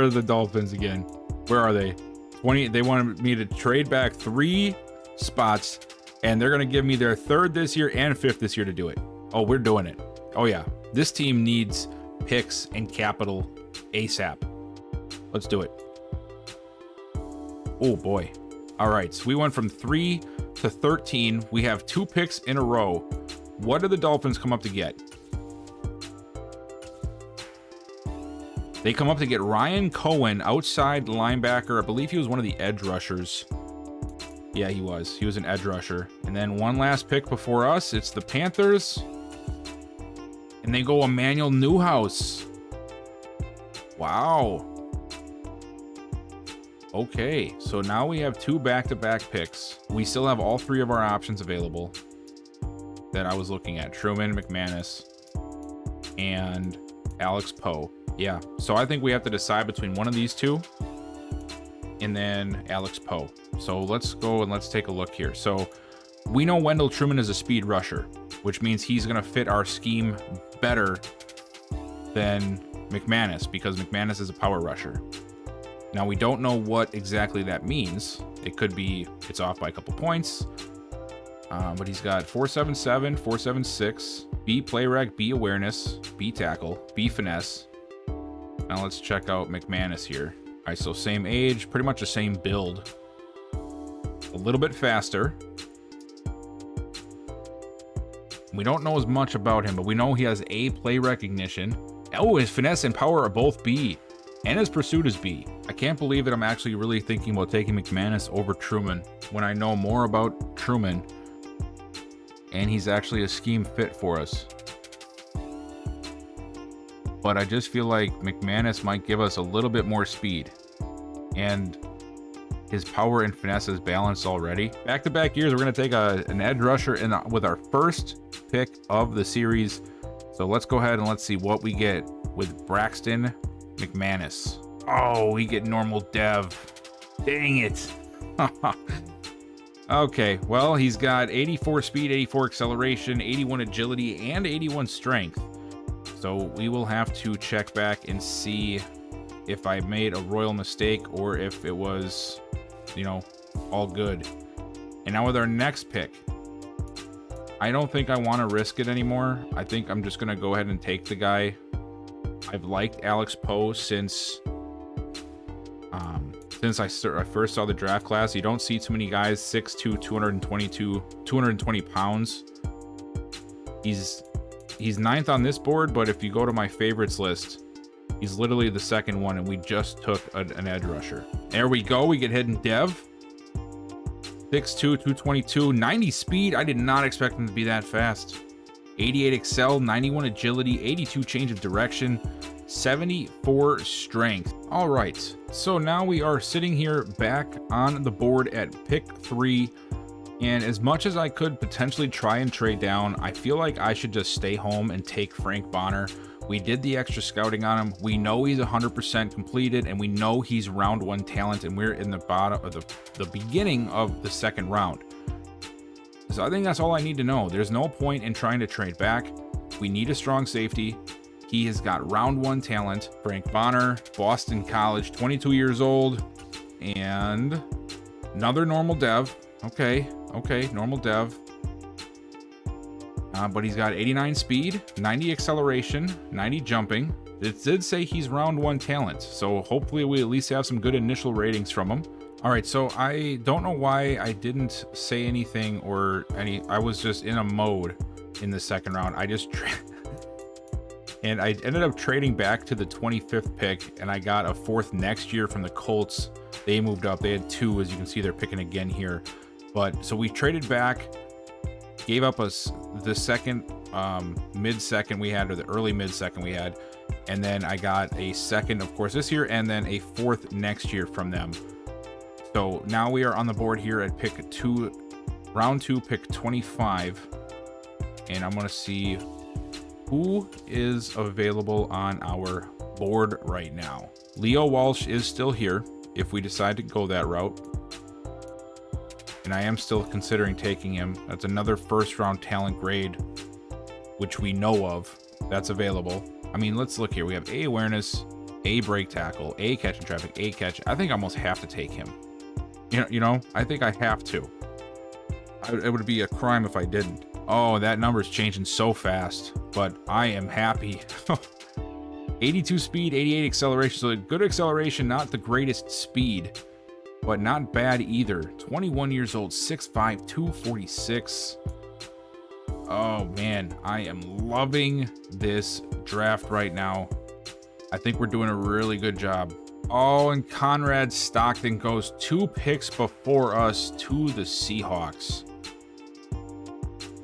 are the Dolphins again? Where are they? 20. They wanted me to trade back 3 spots, and they're going to give me their 3rd this year and 5th this year to do it. Oh, we're doing it. Oh, yeah. This team needs picks and capital ASAP. Let's do it. Oh, boy. All right, so we went from 3 to 13. We have 2 picks in a row. What do the Dolphins come up to get? They come up to get Ryan Cohen, outside linebacker. I believe he was one of the edge rushers. Yeah, he was. He was an edge rusher. And then one last pick before us. It's the Panthers. And they go Emmanuel Newhouse. Wow. Okay, so now we have 2 back-to-back picks. We still have all 3 of our options available that I was looking at. Truman, McManus, and Alex Poe. Yeah, so I think we have to decide between one of these 2 and then Alex Poe. So let's go and let's take a look here. So we know Wendell Truman is a speed rusher, which means he's going to fit our scheme better than McManus because McManus is a power rusher. Now, we don't know what exactly that means. It could be it's off by a couple points. But he's got 4.77, 4.76, B play rec, B awareness, B tackle, B finesse. Now let's check out McManus here. All right, so same age, pretty much the same build. A little bit faster. We don't know as much about him, but we know he has A play recognition. Oh, his finesse and power are both B. And his pursuit is B. I can't believe that I'm actually really thinking about taking McManus over Truman when I know more about Truman and he's actually a scheme fit for us. But I just feel like McManus might give us a little bit more speed. And His power and finesse is balanced already. Back-to-back years, we're going to take an edge rusher with our first pick of the series. So let's go ahead and let's see what we get with Braxton McManus. Oh, we get normal dev. Dang it. Okay, well, he's got 84 speed, 84 acceleration, 81 agility, and 81 strength. So we will have to check back and see if I made a royal mistake or if it was, you know, all good. And now with our next pick, I don't think I want to risk it anymore. I think I'm just going to go ahead and take the guy. I've liked Alex Poe since I first saw the draft class. You don't see too many guys 6'2", 220 pounds. He's 9th on this board, but if you go to my favorites list, he's literally the second one, and we just took an edge rusher. There we go. We get hidden dev. 6'2", 222, 90 speed. I did not expect him to be that fast. 88 excel, 91 agility, 82 change of direction, 74 strength. All right, so now we are sitting here back on the board at pick 3. And as much as I could potentially try and trade down, I feel like I should just stay home and take Frank Bonner. We did the extra scouting on him. We know he's 100% completed, and we know he's round 1 talent, and we're in the bottom of the beginning of the second round. So I think that's all I need to know. There's no point in trying to trade back. We need a strong safety. He has got round 1 talent. Frank Bonner, Boston College, 22 years old, and another normal dev. Okay, normal dev. But he's got 89 speed, 90 acceleration, 90 jumping. It did say he's round 1 talent, so hopefully we at least have some good initial ratings from him. All right, so I don't know why I didn't say anything I was just in a mode in the second round. And I ended up trading back to the 25th pick, and I got a 4th next year from the Colts. They moved up. They had 2, as you can see, they're picking again here. But so we traded back, gave up us the second mid-second we had, or the early mid-second we had, and then I got a 2nd, of course, this year, and then a 4th next year from them. So now we are on the board here at pick 2, round 2, pick 25, and I'm going to see who is available on our board right now. Leo Walsh is still here if we decide to go that route. And I am still considering taking him. That's another first-round talent grade, which we know of. That's available. I mean, let's look here. We have A awareness, A break tackle, A catch in traffic, A catch. I think I almost have to take him. You know, I think I have to. It would be a crime if I didn't. Oh, that number is changing so fast, but I am happy. 82 speed, 88 acceleration. So good acceleration, not the greatest speed, but not bad either. 21 years old, 6'5", 246. Oh man, I am loving this draft right now. I think we're doing a really good job. Oh, and Conrad Stockton goes 2 picks before us to the Seahawks.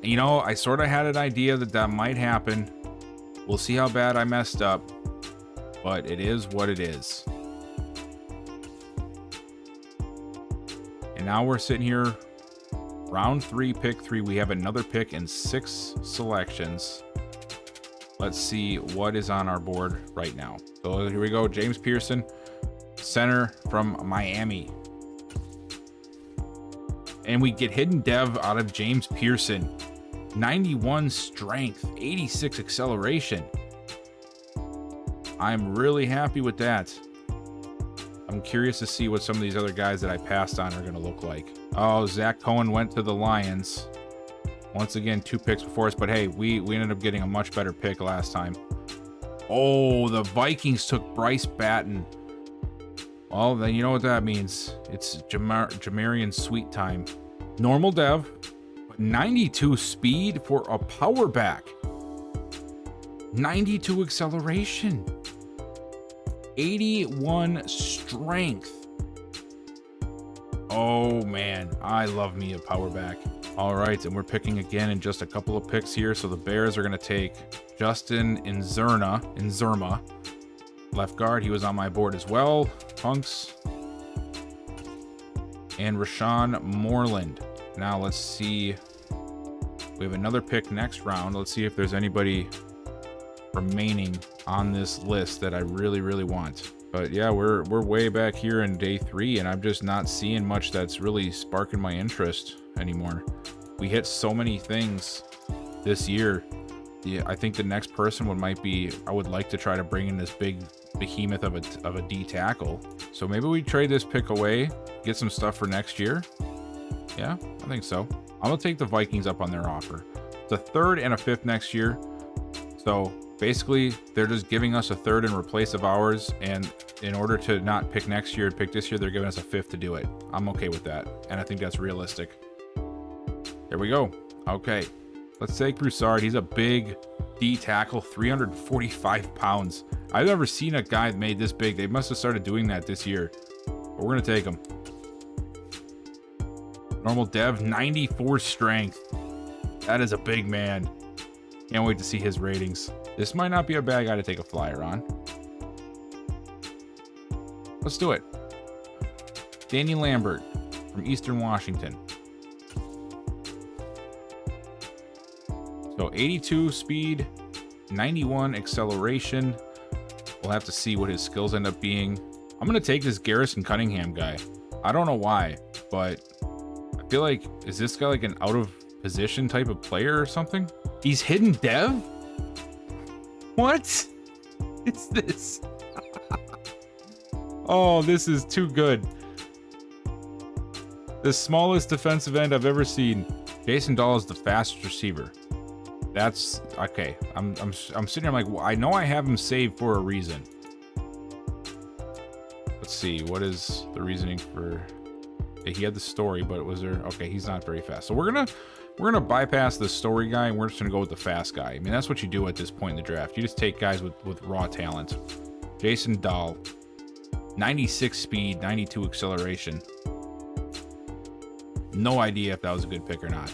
You know, I sort of had an idea that might happen. We'll see how bad I messed up, but it is what it is. And now we're sitting here, round 3, pick 3. We have another pick and 6 selections. Let's see what is on our board right now. So here we go. James Pearson, center from Miami. And we get hidden dev out of James Pearson. 91 strength, 86 acceleration. I'm really happy with that. I'm curious to see what some of these other guys that I passed on are going to look like. Oh, Zach Cohen went to the Lions. Once again, 2 picks before us, but hey, we ended up getting a much better pick last time. Oh, the Vikings took Bryce Batten. Well, then you know what that means. It's Jamarian Sweet time. Normal dev, but 92 speed for a power back. 92 acceleration. 81 strength. Oh man, I love me a power back. All right, and we're picking again in just a couple of picks here. So the Bears are going to take Justin Inzerma, left guard. He was on my board as well. Punks. and Rashawn Moreland. Now let's see. We have another pick next round. Let's see if there's anybody remaining on this list that I really, really want. But yeah, we're way back here in day 3, and I'm just not seeing much that's really sparking my interest anymore. We hit so many things this year. Yeah, I think the next person might be, I would like to try to bring in this big behemoth of a D tackle. So maybe we trade this pick away, get some stuff for next year. Yeah, I think so. I'm gonna take the Vikings up on their offer. It's a 3rd and a 5th next year. So basically, they're just giving us a 3rd in replace of ours, and in order to not pick next year and pick this year, they're giving us a 5th to do it. I'm okay with that, and I think that's realistic. There we go. Okay, let's take Broussard. He's a big D tackle, 345 pounds. I've never seen a guy made this big. They must have started doing that this year. But we're gonna take him. Normal dev, 94 strength. That is a big man. Can't wait to see his ratings. This might not be a bad guy to take a flyer on. Let's do it. Danny Lambert from Eastern Washington. So 82 speed, 91 acceleration. We'll have to see what his skills end up being. I'm going to take this Garrison Cunningham guy. I don't know why, but I feel like, is this guy like an out of position type of player or something? He's hidden dev? What is this? Oh, this is too good. The smallest defensive end I've ever seen. Jason Dahl is the fastest receiver. That's okay. I'm sitting here like, well, I know I have him saved for a reason. Let's see, what is the reasoning for? He had the story, but was there? Okay, he's not very fast. So we're gonna bypass the story guy, and we're just gonna go with the fast guy. I mean, that's what you do at this point in the draft. You just take guys with raw talent. Jason Dahl, 96 speed, 92 acceleration. No idea if that was a good pick or not.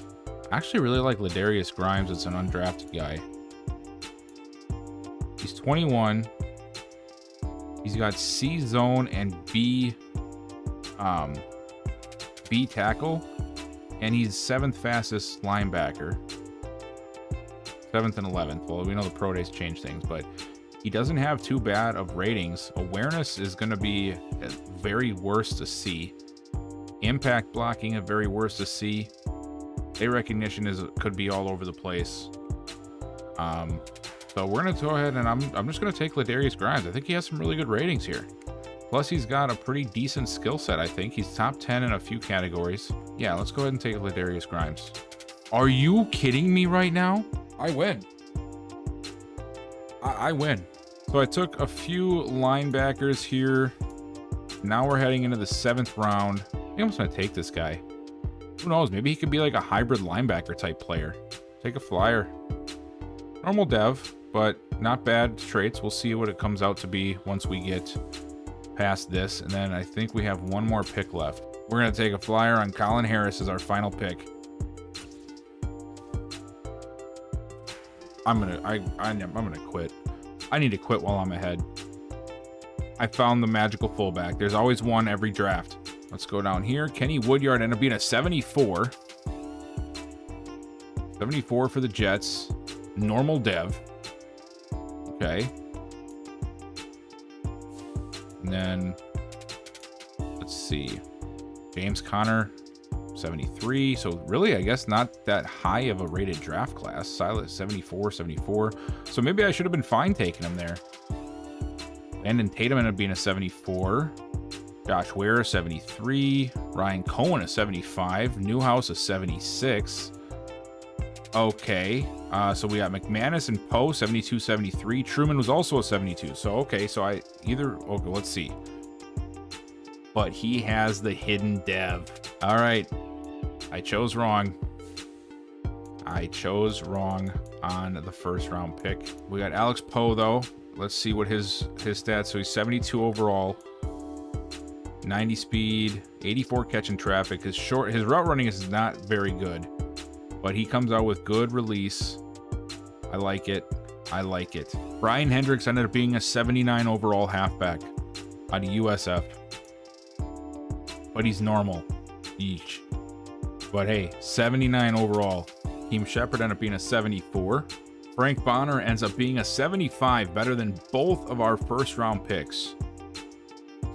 I actually really like Ladarius Grimes. It's an undrafted guy. He's 21. He's got C zone and B tackle, and he's 7th fastest linebacker. 7th and 11th. Well, we know the pro days change things, but he doesn't have too bad of ratings. Awareness is going to be at very worst to C. Impact blocking at very worst to C. A recognition could be all over the place. So we're gonna go ahead and I'm just gonna take Ladarius Grimes. I think he has some really good ratings here. Plus he's got a pretty decent skill set. I think he's top 10 in a few categories. Yeah, let's go ahead and take Ladarius Grimes. Are you kidding me right now? I win. I win. So I took a few linebackers here. Now we're heading into the 7th round. I think I'm just gonna take this guy. Who knows? Maybe he could be like a hybrid linebacker type player. Take a flyer. Normal dev, but not bad traits. We'll see what it comes out to be once we get past this. And then I think we have one more pick left. We're going to take a flyer on Colin Harris as our final pick. I'm going to quit. I need to quit while I'm ahead. I found the magical fullback. There's always one every draft. Let's go down here. Kenny Woodyard ended up being a 74. 74 for the Jets. Normal dev. Okay. And then, let's see. James Conner, 73. So really, I guess not that high of a rated draft class. Silas, 74, 74. So maybe I should have been fine taking him there. Landon Tatum ended up being a 74. Josh Ware, 73. Ryan Cohen, a 75. Newhouse, a 76. Okay. So we got McManus and Poe, 72, 73. Truman was also a 72. So, okay. So okay, let's see. But he has the hidden dev. All right. I chose wrong. I chose wrong on the first round pick. We got Alex Poe, though. Let's see what his stats. So he's 72 overall. 90 speed, 84 catch in traffic. His route running is not very good, but he comes out with good release. I like it. I like it. Brian Hendricks ended up being a 79 overall halfback out of USF, but he's normal. Each. But hey, 79 overall. Team Shepard ended up being a 74. Frank Bonner ends up being a 75, better than both of our first round picks.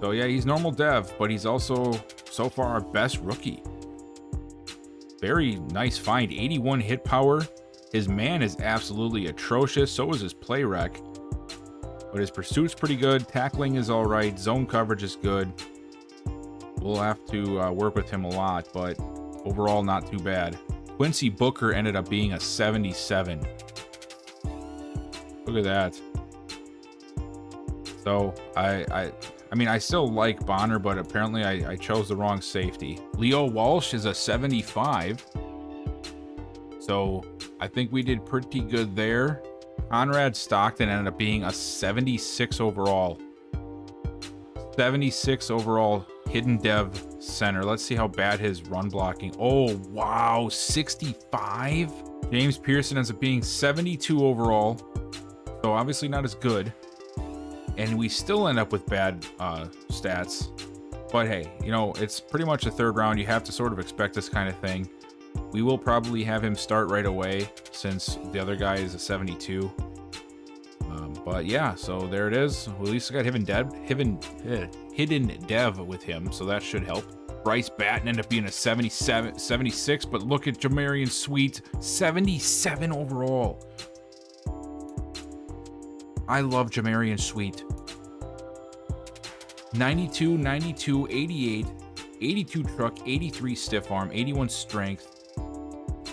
So yeah, he's normal dev, but he's also so far our best rookie. Very nice find. 81 hit power. His man is absolutely atrocious. So is his play rec. But his pursuit's pretty good. Tackling is all right. Zone coverage is good. We'll have to work with him a lot, but overall not too bad. Quincy Booker ended up being a 77. Look at that. So I mean, I still like Bonner, but apparently I chose the wrong safety. Leo Walsh is a 75. So I think we did pretty good there. Conrad Stockton ended up being a 76 overall. 76 overall hidden dev center. Let's see how bad his run blocking. Oh, wow. 65. James Pearson ends up being 72 overall. So obviously not as good. And we still end up with bad stats. But hey, you know, it's pretty much a third round. You have to sort of expect this kind of thing. We will probably have him start right away since the other guy is a 72. But yeah, so there it is. We at least got hidden dev with him, so that should help. Bryce Batten ended up being a 76, but look at Jamarian Sweet, 77 overall. I love Jamarian Sweet. 92, 92, 88, 82 truck, 83 stiff arm, 81 strength.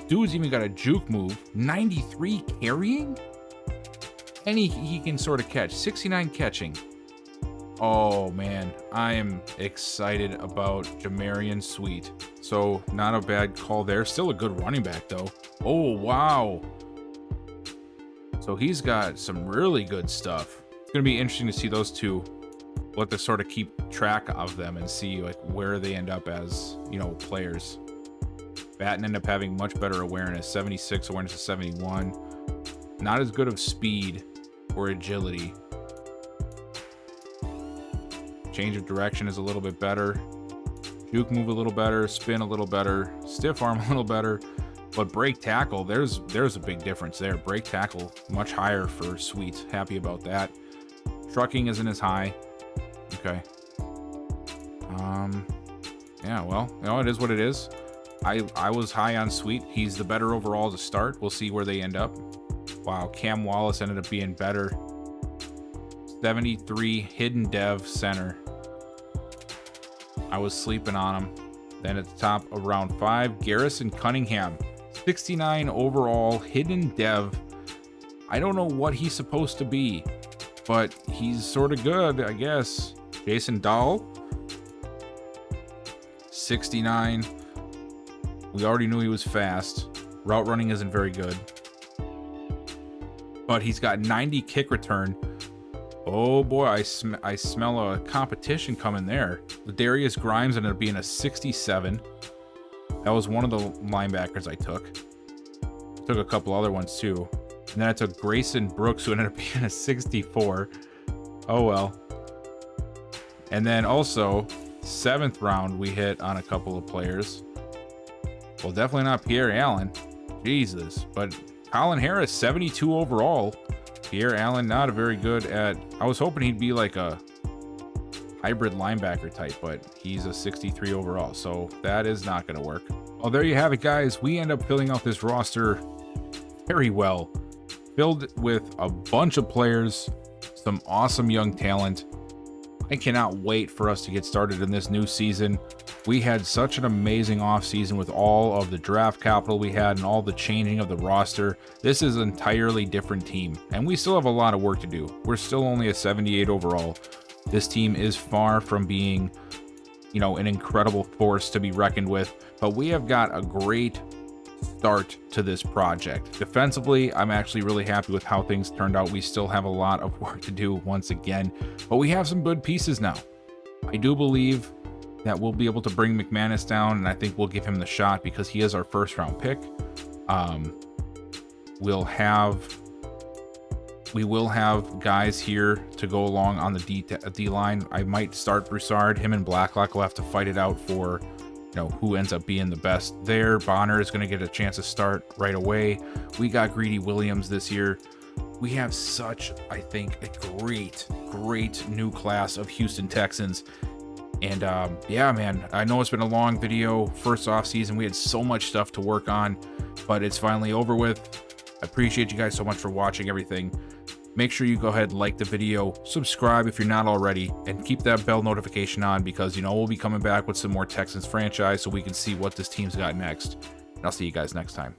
Dude's even got a juke move, 93 carrying? And he can sort of catch, 69 catching. Oh man, I am excited about Jamarian Sweet. So not a bad call there. Still a good running back though. Oh wow. So he's got some really good stuff. It's gonna be interesting to see those two. We'll have to sort of keep track of them and see like where they end up as, you know, players. Batten ended up having much better awareness, 76, awareness of 71. Not as good of speed or agility. Change of direction is a little bit better. Juke move a little better, spin a little better, stiff arm a little better. But break tackle, there's a big difference there. Break tackle, much higher for Sweet. Happy about that. Trucking isn't as high. Okay. Yeah, well, you know, it is what it is. I was high on Sweet. He's the better overall to start. We'll see where they end up. Wow, Cam Wallace ended up being better. 73 hidden dev center. I was sleeping on him. Then at the top of round 5, Garrison Cunningham. 69 overall hidden dev. I don't know what he's supposed to be, but he's sort of good, I guess. Jason Dahl. 69. We already knew he was fast. Route running isn't very good. But he's got 90 kick return. Oh boy, I smell a competition coming there. Darius Grimes ended up being a 67. That was one of the linebackers I took. I took a couple other ones too. And then I took Grayson Brooks, who ended up being a 64. Oh well. And then also, 7th round, we hit on a couple of players. Well, definitely not Pierre Allen. Jesus. But Colin Harris, 72 overall. Pierre Allen, not a very good at... I was hoping he'd be like a hybrid linebacker type, but he's a 63 overall, so that is not going to work. Well, there you have it, guys. We end up filling out this roster very well. Filled with a bunch of players, some awesome young talent. I cannot wait for us to get started in this new season. We had such an amazing offseason with all of the draft capital we had and all the changing of the roster. This is an entirely different team, and we still have a lot of work to do. We're still only a 78 overall. This team is far from being, you know, an incredible force to be reckoned with, but we have got a great start to this project. Defensively, I'm actually really happy with how things turned out. We still have a lot of work to do once again, but we have some good pieces now. I do believe that we'll be able to bring McManus down, and I think we'll give him the shot because he is our first round pick. We will have guys here to go along on the D line. I might start Broussard. Him and Blacklock will have to fight it out for who ends up being the best there. Bonner is going to get a chance to start right away. We got Greedy Williams this year. We have such, I think, a great new class of Houston Texans. And yeah, man, I know it's been a long video. First off season, we had so much stuff to work on, but it's finally over with. I appreciate you guys so much for watching everything. Make sure you go ahead, like the video, subscribe if you're not already, and keep that bell notification on because, we'll be coming back with some more Texans franchise so we can see what this team's got next. And I'll see you guys next time.